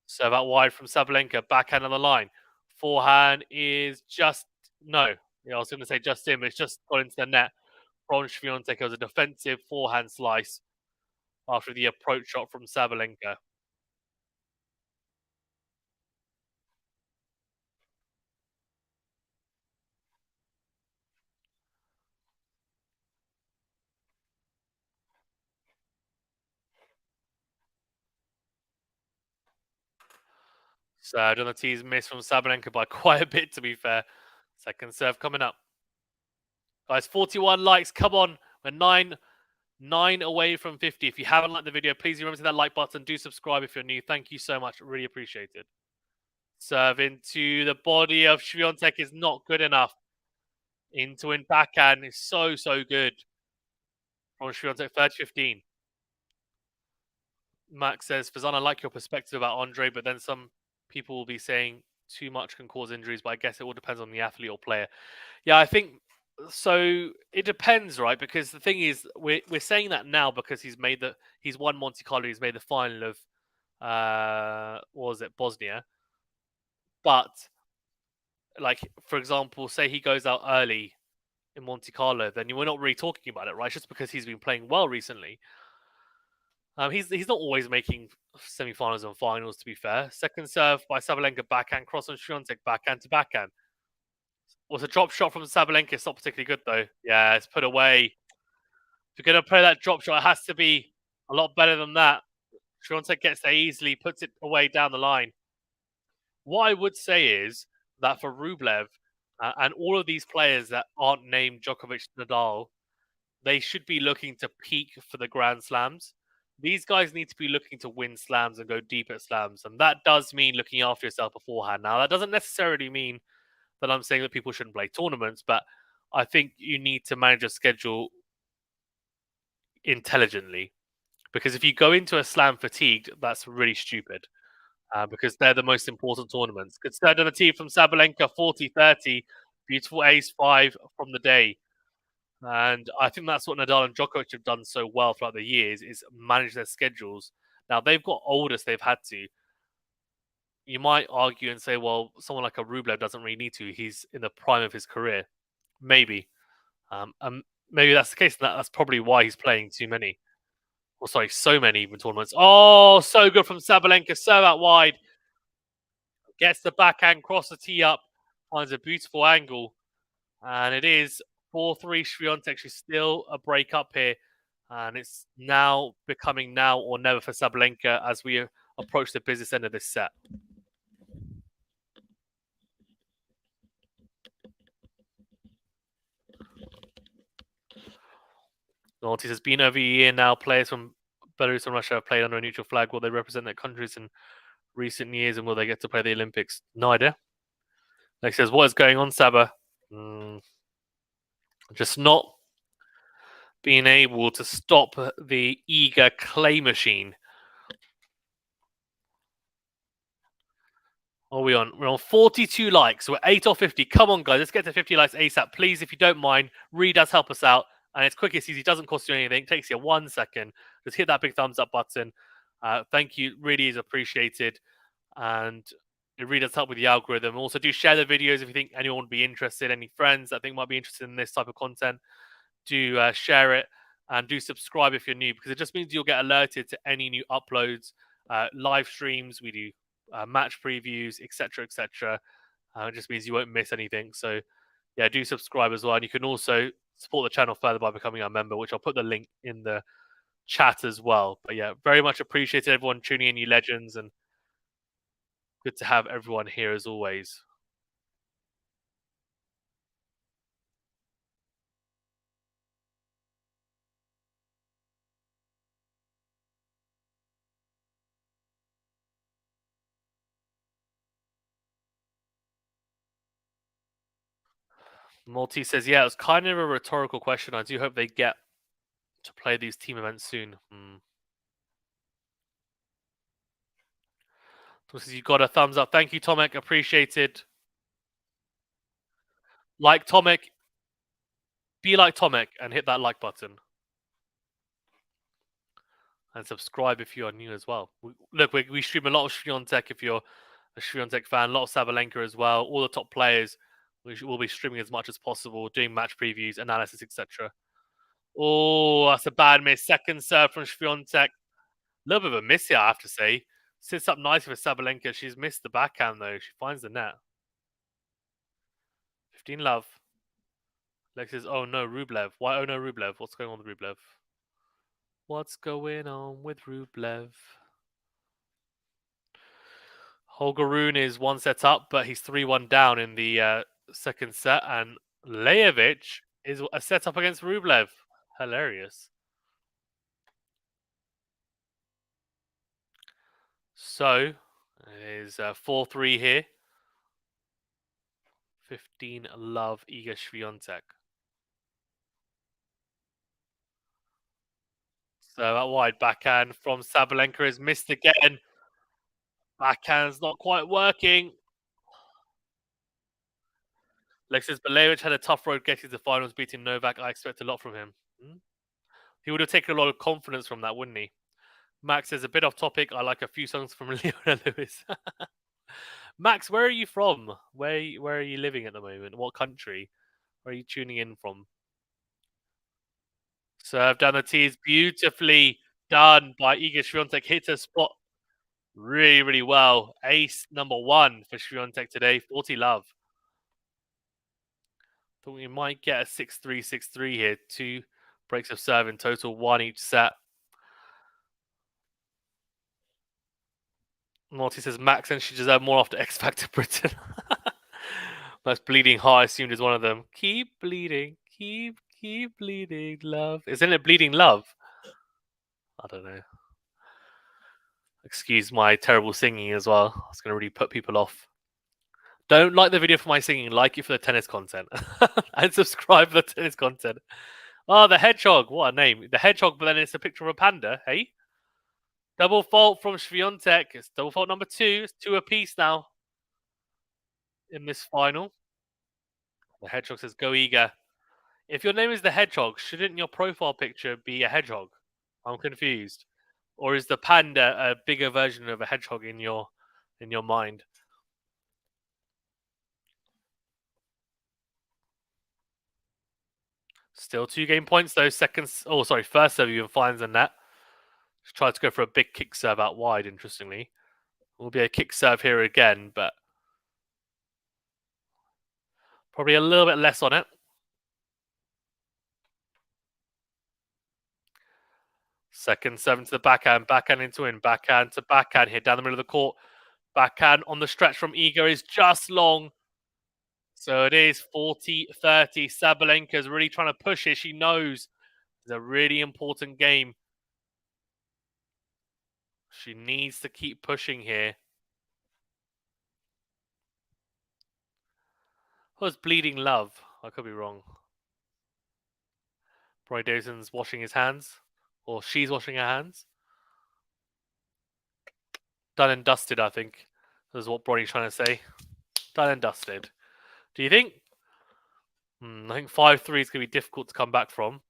S1: Serve out wide from Sabalenka. Backhand on the line. Forehand is just, no. Yeah, I was going to say just in, but it's just gone into the net from Swiatek. It was a defensive forehand slice after the approach shot from Sabalenka. Serve on the tees missed from Sabalenka by quite a bit, to be fair. Second serve coming up. Guys, 41 likes. Come on. We're nine away from 50. If you haven't liked the video, please remember to hit that like button. Do subscribe if you're new. Thank you so much. Really appreciate it. Serve into the body of Swiatek is not good enough. Into in backhand is so good from Swiatek. 30-15. Max says, Fazan, I like your perspective about Andre, but then some people will be saying too much can cause injuries, but I guess it all depends on the athlete or player. Yeah, I think so. It depends, right? Because the thing is, we're saying that now because he's won Monte Carlo, he's made the final of what was it, Bosnia. But like, for example, say he goes out early in Monte Carlo, then we're not really talking about it, right? It's just because he's been playing well recently. He's not always making semi-finals and finals, to be fair. Second serve by Sabalenka, backhand cross on Swiatek, backhand to backhand. Was a drop shot from Sabalenka. It's not particularly good though. Yeah, it's put away. If you're going to play that drop shot, it has to be a lot better than that. Swiatek gets there easily, puts it away down the line. What I would say is that for Rublev and all of these players that aren't named Djokovic, Nadal, they should be looking to peak for the Grand Slams. These guys need to be looking to win slams and go deep at slams. And that does mean looking after yourself beforehand. Now, that doesn't necessarily mean that I'm saying that people shouldn't play tournaments, but I think you need to manage a schedule intelligently. Because if you go into a slam fatigued, that's really stupid. Because they're the most important tournaments. Good start on the tee from Sabalenka, 40-30. Beautiful ace-5 from the day. And I think that's what Nadal and Djokovic have done so well throughout the years, is manage their schedules. Now, they've got oldest they've had to. you might argue and say, well, someone like a Rublev doesn't really need to. He's in the prime of his career. Maybe. Maybe that's the case. And that's probably why he's playing too many. Well, sorry, so many even tournaments. Oh, so good from Sabalenka. So out wide. Gets the backhand, cross the tee up. Finds a beautiful angle. And it is 4-3 Swiatek. She's still a break up here. And it's now becoming now or never for Sabalenka as we approach the business end of this set. Naughty has been over a year now. Players from Belarus and Russia have played under a neutral flag. Will they represent their countries in recent years and will they get to play the Olympics? No idea. Like says, what is going on, Saba? Just not being able to stop the eager clay machine. What are we on? We're on 42 likes. We're 8 off 50. Come on, guys. Let's get to 50 likes ASAP. Please, if you don't mind, Reed does help us out. And it's quick, it's easy. Doesn't cost you anything. It takes you 1 second. Just hit that big thumbs up button. Thank you. Really is appreciated. And it really does help with the algorithm. Also, do share the videos if you think anyone would be interested. Any friends that think might be interested in this type of content, do share it. And do subscribe if you're new, because it just means you'll get alerted to any new uploads, live streams. We do match previews, etc., etc. It just means you won't miss anything. So, yeah, do subscribe as well. And you can also support the channel further by becoming a member, which I'll put the link in the chat as well. But yeah, very much appreciated everyone tuning in, you legends, and good to have everyone here as always. Multi says, yeah, it was kind of a rhetorical question. I do hope they get to play these team events soon. Says you got a thumbs up. Thank you, Tomek. Appreciated. Like Tomek. Be like Tomek and hit that like button. And subscribe if you are new as well. We stream a lot of Swiatek if you're a Swiatek fan. A lot of Sabalenka as well. All the top players. We'll be streaming as much as possible, doing match previews, analysis, etc. Oh, that's a bad miss. Second serve from Swiatek. A little bit of a miss here, I have to say. Sits up nicely for Sabalenka. She's missed the backhand, though. She finds the net. 15 love. Lex says, oh no, Rublev. Why oh no, Rublev? What's going on with Rublev? What's going on with Rublev? Holger Rune is 1 set up, but he's 3-1 down in the second set. And Lajovic is a set up against Rublev. Hilarious. So, it is 4-3 here. 15 love Iga Swiatek. So that wide backhand from Sabalenka is missed again. Backhand's not quite working. Alexis Belayevic had a tough road getting to the finals, beating Novak. I expect a lot from him. He would have taken a lot of confidence from that, wouldn't he? Max is a bit off topic. I like a few songs from Leona Lewis. Max, where are you from? Where are you living at the moment? What country? Where are you tuning in from? Serve down the tees, beautifully done by Iga Swiatek. Hits her spot really, really well. Ace number 1 for Swiatek today. 40 love. Thought we might get a 6-3, 6-3 here. 2 breaks of serve in total, 1 each set. Morty says Max and she deserve more after X Factor Britain. That's bleeding heart assumed is one of them. Keep bleeding, keep bleeding, love. Isn't it bleeding love? I don't know. Excuse my terrible singing as well. It's going to really put people off. Don't like the video for my singing. Like it for the tennis content. And subscribe for the tennis content. Oh, the hedgehog. What a name. The hedgehog, but then it's a picture of a panda. Hey? Double fault from Swiatek. It's double fault number 2. It's 2 apiece now in this final. The hedgehog says, go Iga. If your name is the hedgehog, shouldn't your profile picture be a hedgehog? I'm confused. Or is the panda a bigger version of a hedgehog in your in your mind. Still 2 game points though. First serve even finds the net. She tried to go for a big kick serve out wide, interestingly. Will be a kick serve here again, but probably a little bit less on it. Second serve to the backhand into in, backhand to backhand here down the middle of the court. Backhand on the stretch from Iga is just long. So it is 40-30. Sabalenka is really trying to push it. She knows it's a really important game. She needs to keep pushing here. Was bleeding love? I could be wrong. Roy Dawson's washing his hands. Or she's washing her hands. Done and dusted, I think. That's what Bronny's trying to say. Done and dusted. Do you think? I think 5-3 is going to be difficult to come back from.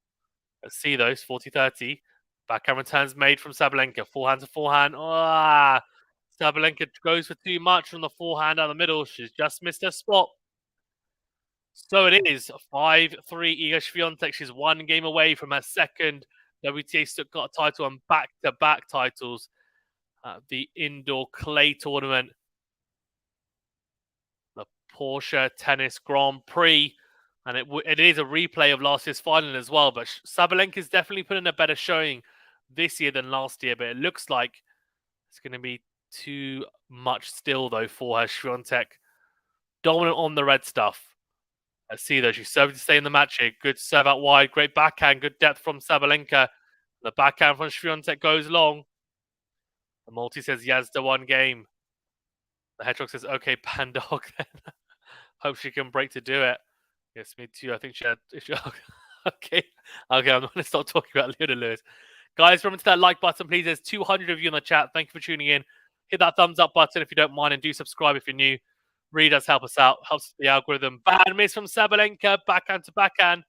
S1: Let's see those. 40-30. Backhand returns made from Sabalenka. Forehand to forehand. Sabalenka goes for too much from the forehand down the middle. She's just missed her spot. So it is 5-3 Iga Swiatek. She's 1 game away from her second WTA Stuttgart title and back-to-back titles at the indoor clay tournament, the Porsche Tennis Grand Prix. And it is a replay of last year's final as well. But Sabalenka's definitely put in a better showing this year than last year. But it looks like it's going to be too much still, though, for her. Swiatek dominant on the red stuff. Let's see, though. She's serving to stay in the match here. Good serve out wide. Great backhand. Good depth from Sabalenka. The backhand from Swiatek goes long. The multi says Yazda 1 game. The hedgehog says, okay, Pandog then. Hope she can break to do it. Yes, me too. I think she had. Okay. I'm going to stop talking about Leona Lewis. Guys, remember to that like button, please. There's 200 of you in the chat. Thank you for tuning in. Hit that thumbs up button if you don't mind, and do subscribe if you're new. Really does help us out. Helps the algorithm. Bad miss from Sabalenka. Backhand to backhand.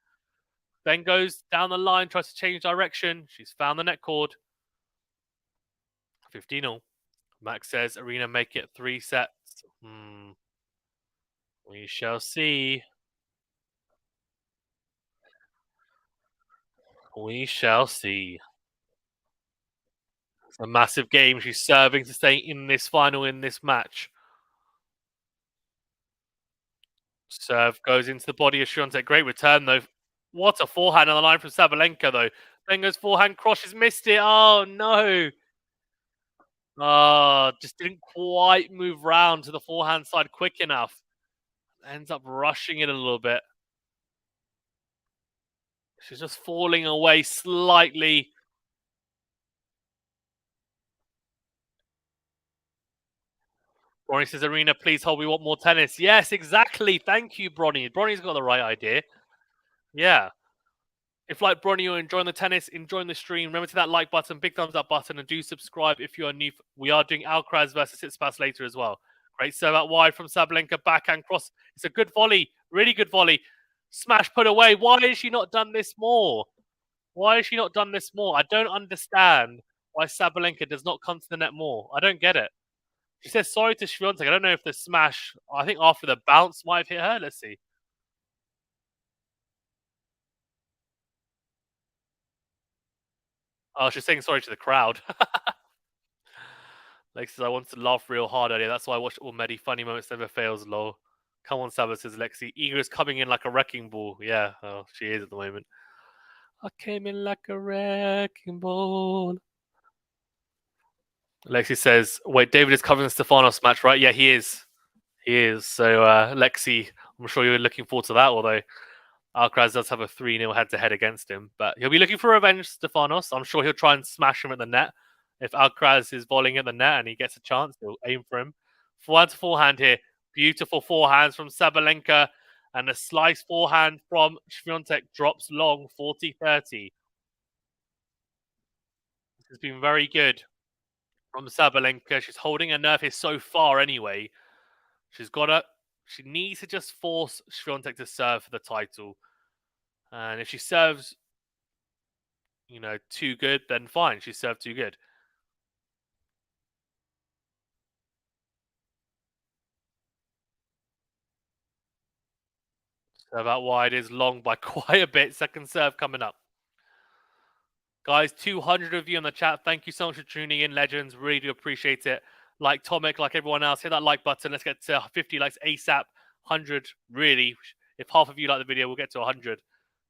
S1: Then goes down the line, tries to change direction. She's found the net cord. 15-0. Max says, Aryna, make it 3 sets. We shall see. We shall see. It's a massive game. She's serving to stay in this final, in this match. Serve goes into the body of Swiatek. Great return, though. What a forehand on the line from Sabalenka, though. Then goes forehand cross. She's missed it. Oh, no. Just didn't quite move round to the forehand side quick enough. Ends up rushing it a little bit. She's just falling away slightly. Bronny says, Aryna, please hold. We want more tennis. Yes, exactly. Thank you, Bronny. Bronny's got the right idea. Yeah. If, like Bronny, you're enjoying the tennis, enjoying the stream, remember to that like button, big thumbs up button, and do subscribe if you are new. We are doing Alcaraz versus Tsitsipas later as well. Great serve out wide from Sabalenka, backhand cross. It's a good volley, really good volley. Smash put away. Why has she not done this more? Why has she not done this more? I don't understand why Sabalenka does not come to the net more. I don't get it. She says sorry to Swiatek. I don't know if the smash, I think after the bounce might have hit her. Let's see. Oh, she's saying sorry to the crowd. Lex says, I wanted to laugh real hard earlier. That's why I watched all Medi. Funny moments never fails, lol. Come on, Sabbath, says Lexi. Iga is coming in like a wrecking ball. Yeah, she is at the moment. I came in like a wrecking ball. Lexi says, wait, David is covering the Stefanos match, right? Yeah, he is. He is. So, Lexi, I'm sure you're looking forward to that, although Alcaraz does have a 3-0 head-to-head against him. But he'll be looking for revenge, Stefanos. I'm sure he'll try and smash him at the net. If Alcaraz is volleying at the net and he gets a chance, he'll aim for him. Forehand to forehand here. Beautiful forehands from Sabalenka. And a slice forehand from Swiatek drops long, 40-30. This has been very good from Sabalenka. She's holding her nerve here so far anyway. She needs to just force Swiatek to serve for the title. And if she serves, too good, then fine. She served too good. So that wide is long by quite a bit. Second serve coming up. Guys, 200 of you in the chat. Thank you so much for tuning in, legends. Really do appreciate it. Like Tomic, like everyone else, hit that like button. Let's get to 50 likes ASAP. 100, really. If half of you like the video, we'll get to 100.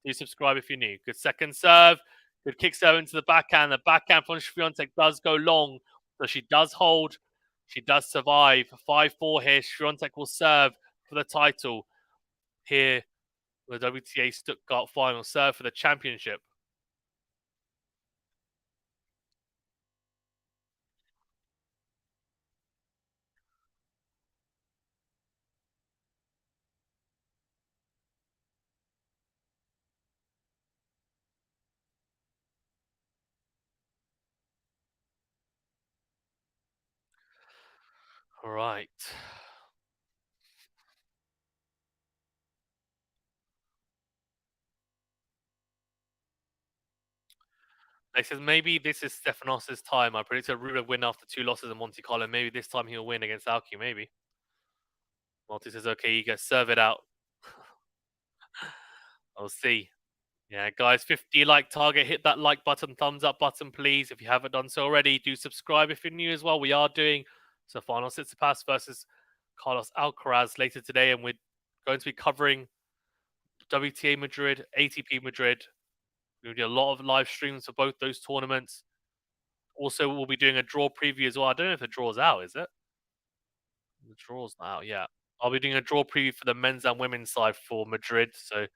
S1: Do subscribe if you're new. Good second serve. Good kick serve into the backhand. The backhand from Swiatek does go long. So she does hold. She does survive. 5-4 here. Swiatek will serve for the title here. The WTA Stuttgart final serve for the championship. All right. They says maybe this is Stefanos' time. I predicted Rublev win after 2 losses in Monte Carlo. Maybe this time he'll win against Alki. Maybe. Monty says, okay, you guys serve it out. I'll see. Yeah, guys, 50 like target. Hit that like button, thumbs up button, please. If you haven't done so already, do subscribe if you're new as well. We are doing Stefanos Tsitsipas versus Carlos Alcaraz later today, and we're going to be covering WTA Madrid, ATP Madrid. We'll do a lot of live streams for both those tournaments. Also, we'll be doing a draw preview as well. I don't know if the draw's out, is it? The draw's not out yet. I'll be doing a draw preview for the men's and women's side for Madrid. So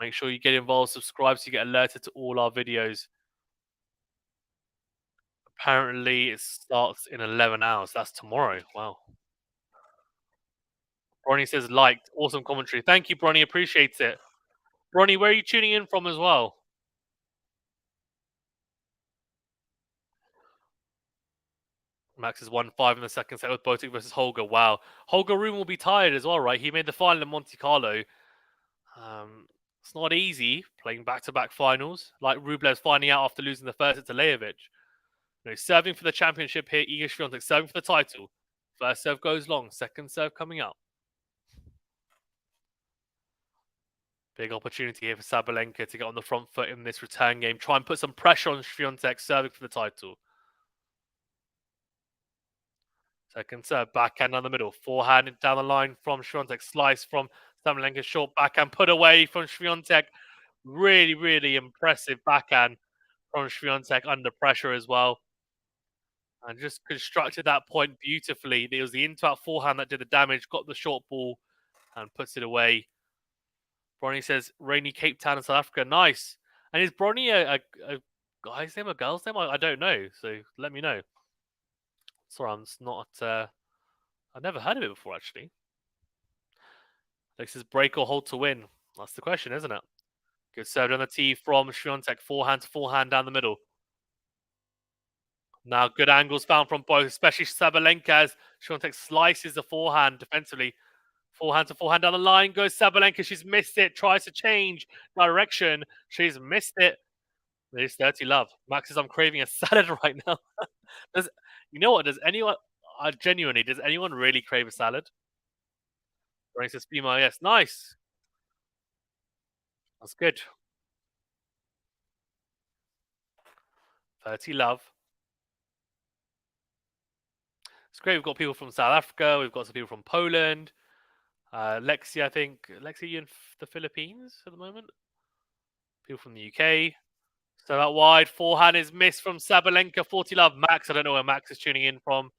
S1: make sure you get involved, subscribe so you get alerted to all our videos. Apparently, it starts in 11 hours. That's tomorrow. Wow. Bronny says liked. Awesome commentary. Thank you, Bronny. Appreciate it. Bronny, where are you tuning in from as well? Max is 1-5 in the second set with Botic versus Holger. Wow. Holger Rune will be tired as well, right? He made the final in Monte Carlo. It's not easy playing back-to-back finals. Like Rublev's finding out after losing the first set to Lejovic. You know, serving for the championship here, Iga Swiatek serving for the title. First serve goes long, second serve coming up. Big opportunity here for Sabalenka to get on the front foot in this return game. Try and put some pressure on Swiatek serving for the title. Second serve, backhand down the middle. Forehand down the line from Swiatek. Slice from Sabalenka. Short backhand put away from Swiatek. Really, really impressive backhand from Swiatek under pressure as well. And just constructed that point beautifully. It was the into-out forehand that did the damage. Got the short ball and puts it away. Bronny says, rainy Cape Town in South Africa. Nice. And is Bronny a guy's name, a girl's name? I don't know. So let me know. Sorry, I'm not... I've never heard of it before, actually. This is break or hold to win. That's the question, isn't it? Good serve on the tee from Swiatek. Forehand to forehand down the middle. Now good angles found from both, especially Sabalenka as Swiatek slices the forehand defensively. Forehand to forehand down the line goes Sabalenka. She's missed it. Tries to change direction. She's missed it. There's 30 love. Max says, I'm craving a salad right now. You know what? Does anyone, genuinely, does anyone really crave a salad? Frank says, female, yes. Nice. That's good. 30 love. It's great. We've got people from South Africa. We've got some people from Poland. Lexi, I think. Lexi, you in the Philippines at the moment? People from the UK. So that wide forehand is missed from Sabalenka. 40 love. Max, I don't know where Max is tuning in from.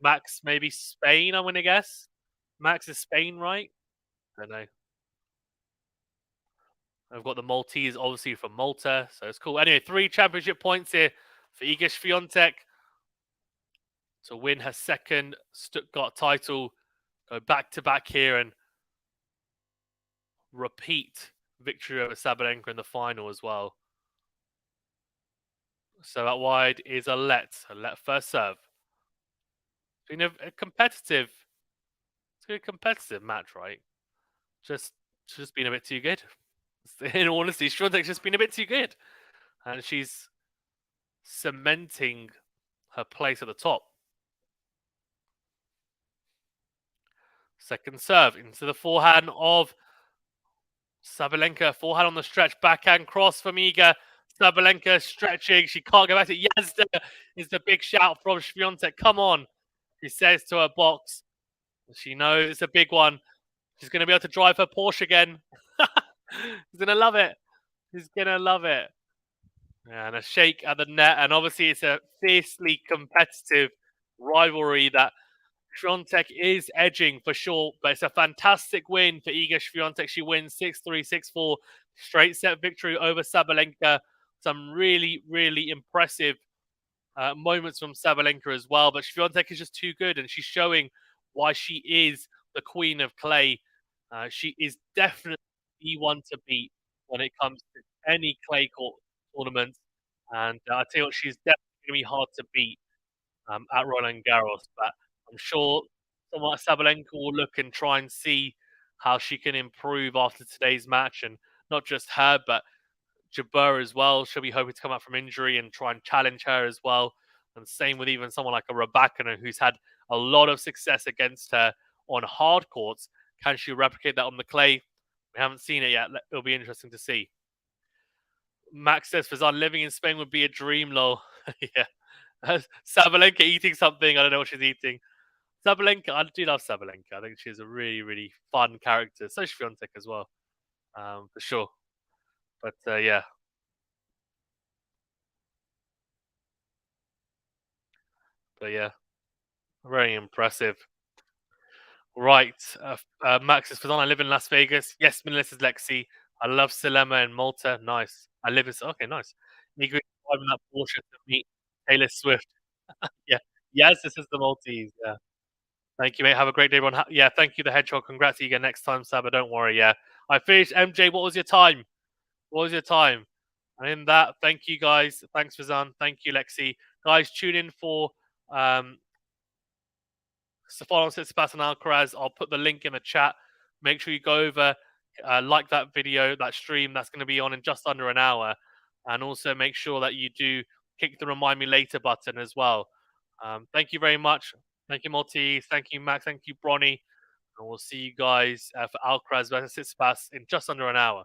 S1: Max, maybe Spain, I'm going to guess. Max is Spain, right? I don't know. I've got the Maltese, obviously, from Malta. So it's cool. Anyway, 3 championship points here for Iga Swiatek to win her second Stuttgart title. Go back-to-back here and repeat victory over Sabalenka in the final as well. So that wide is a let first serve. It's been a competitive, it's been a competitive match, right? Just been a bit too good. In all honesty, Swiatek's just been a bit too good, and she's cementing her place at the top. Second serve into the forehand of Sabalenka, forehand on the stretch, backhand cross from Iga. Sabalenka stretching, she can't go back to it. Yes, is the big shout from Świątek. Come on, she says to her box. She knows it's a big one. She's going to be able to drive her Porsche again. She's going to love it. She's going to love it. And a shake at the net. And obviously, it's a fiercely competitive rivalry that Świątek is edging for sure. But it's a fantastic win for Iga Świątek. She wins 6-3, 6-4. Straight set victory over Sabalenka. Some really, really impressive moments from Sabalenka as well. But Świątek is just too good. And she's showing why she is the queen of clay. She is definitely the one to beat when it comes to any clay court tournament. And I tell you what, she's definitely going to be hard to beat at Roland Garros. But I'm sure someone like Sabalenka will look and try and see how she can improve after today's match. And not just her, but Jabeur as well. She'll be hoping to come out from injury and try and challenge her as well. And same with even someone like a Rybakina, who's had a lot of success against her on hard courts. Can she replicate that on the clay? We haven't seen it yet. It'll be interesting to see. Max says, Fazan, living in Spain would be a dream, lol. Yeah. Sabalenka eating something. I don't know what she's eating. Sabalenka, I do love Sabalenka. I think she's a really, really fun character. So Świątek as well, for sure. But yeah. But yeah, very impressive. Right. Max is Fazan, I live in Las Vegas. Yes, Melissa's Lexi. I love Silema and Malta. Nice. I live in... Okay, nice. Nigri driving that Porsche to meet Taylor Swift. Yeah. Yes, this is the Maltese. Yeah. Thank you, mate. Have a great day, everyone. Yeah, thank you, the Hedgehog. Congrats again next time, Saba. Don't worry. Yeah. I finished. MJ, what was your time? What was your time? And in that, thank you, guys. Thanks, Fazan. Thank you, Lexi. Guys, tune in for Stefanos Tsitsipas and Alcaraz. I'll put the link in the chat. Make sure you go over, like that video, that stream. That's going to be on in just under an hour. And also make sure that you do click the remind me later button as well. Thank you very much. Thank you, Maltese. Thank you, Max. Thank you, Bronny. And we'll see you guys for Alcaraz versus Tsitsipas in just under an hour.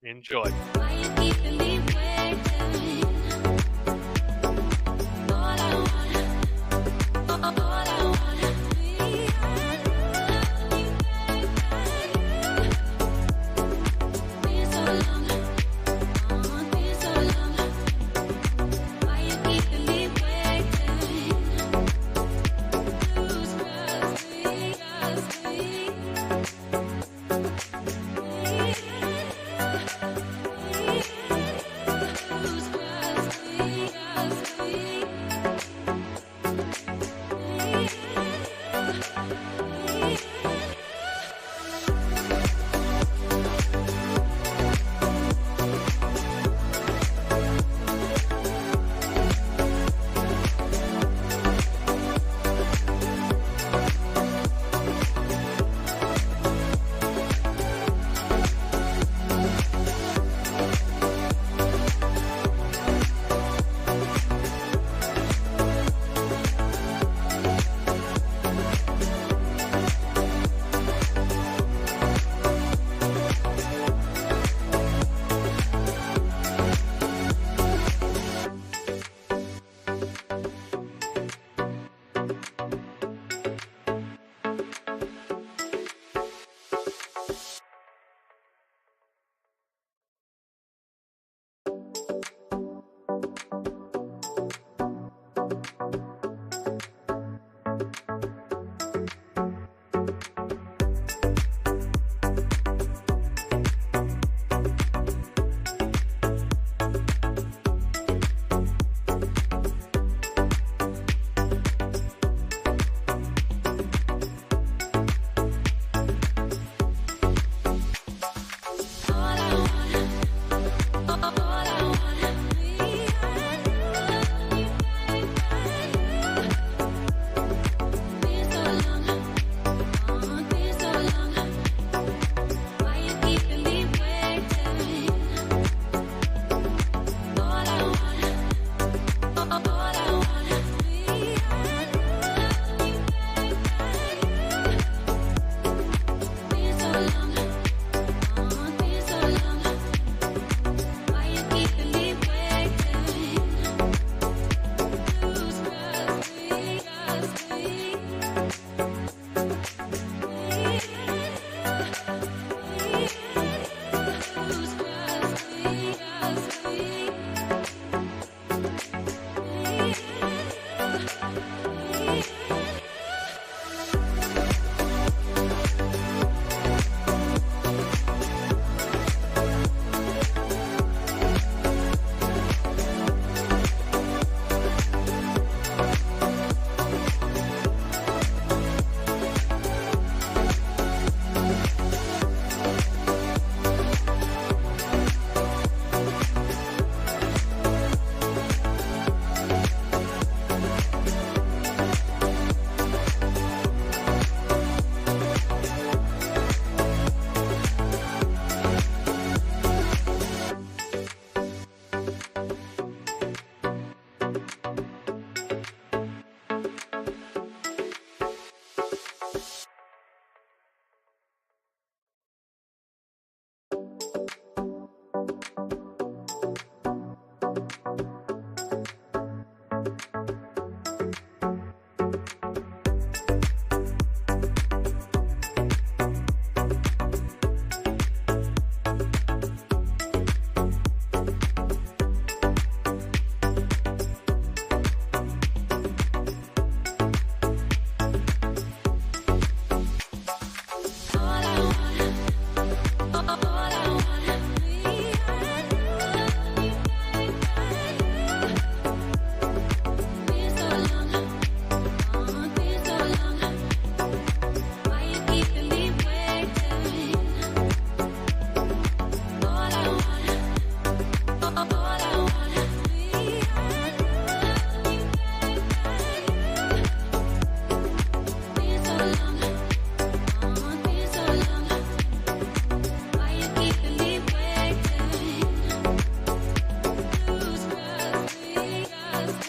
S1: Enjoy.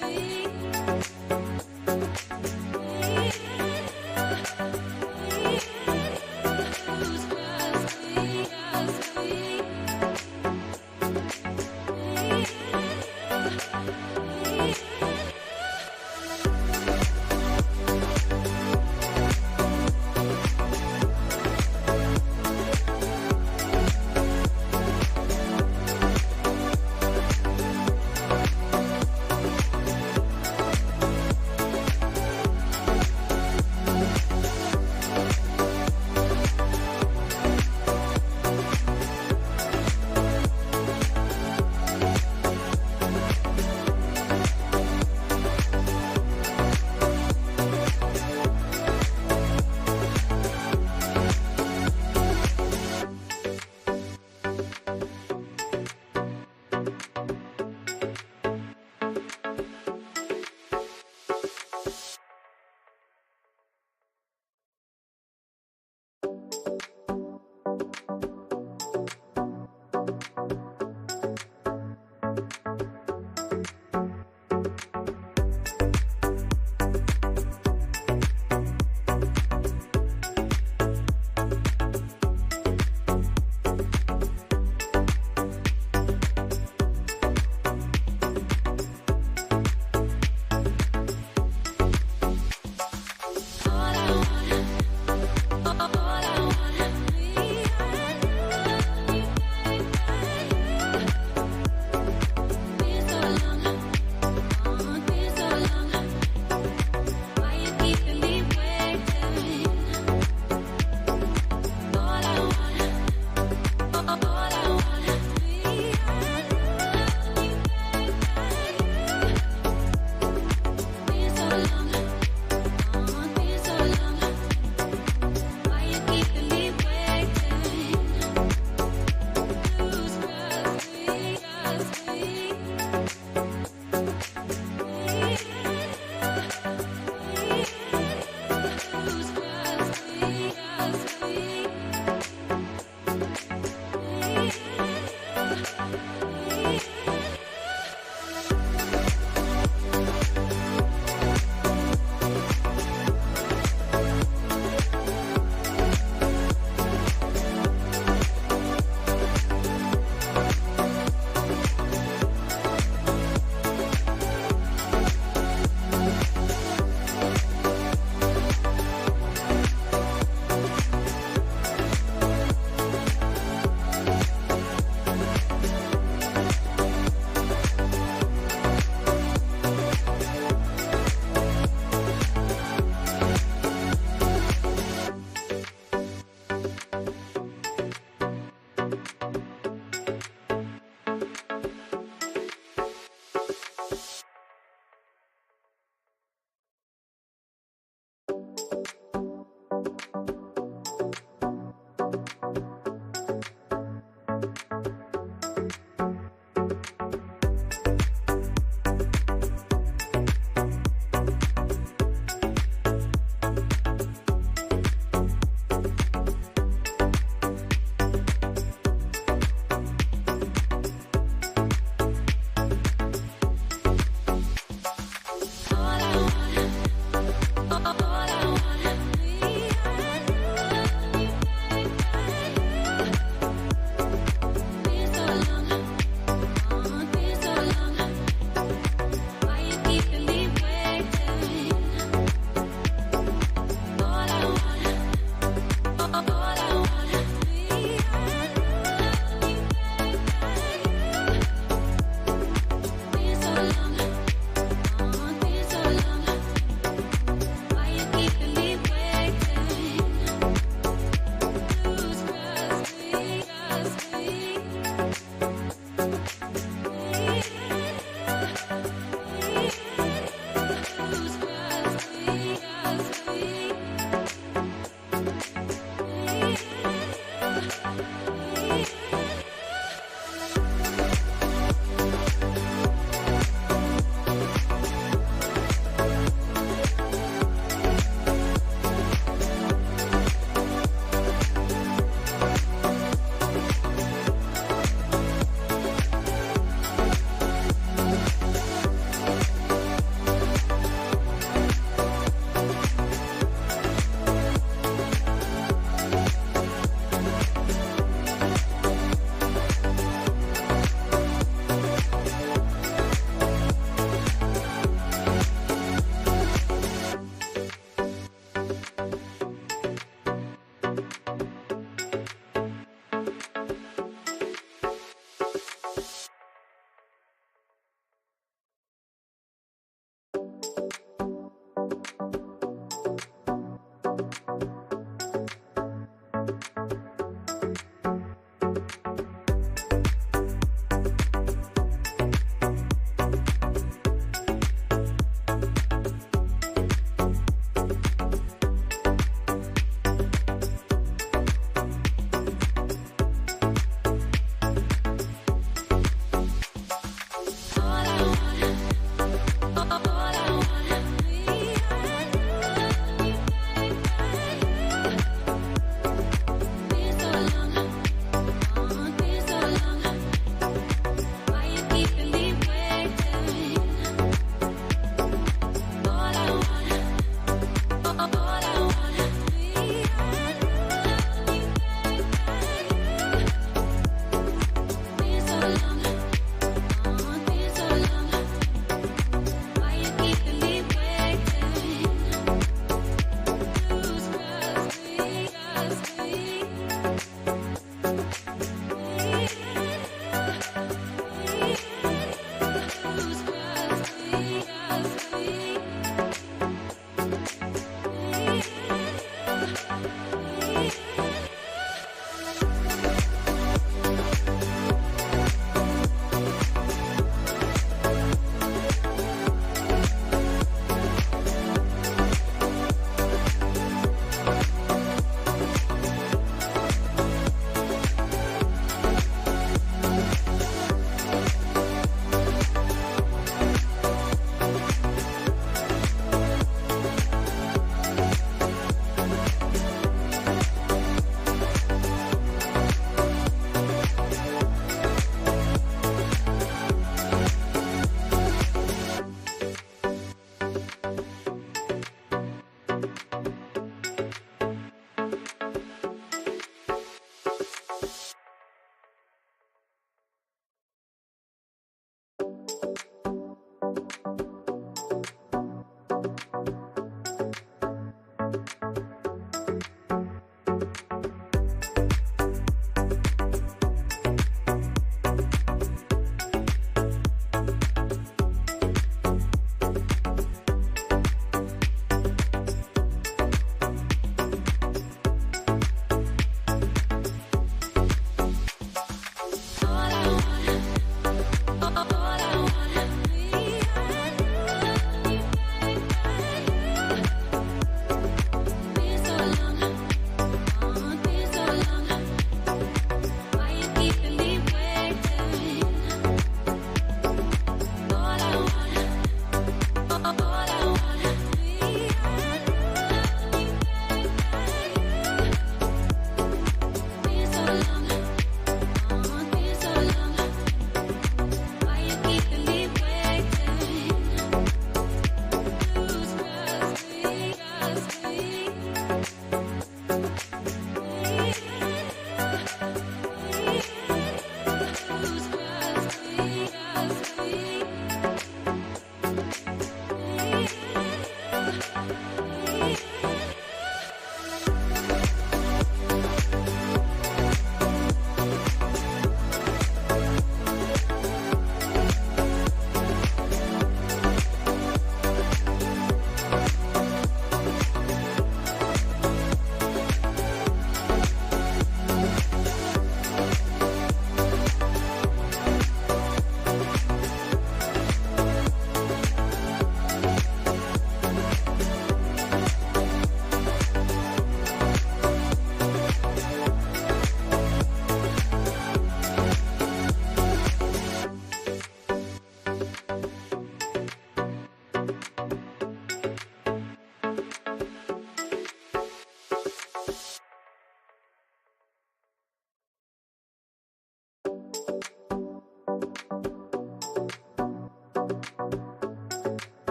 S2: Bye.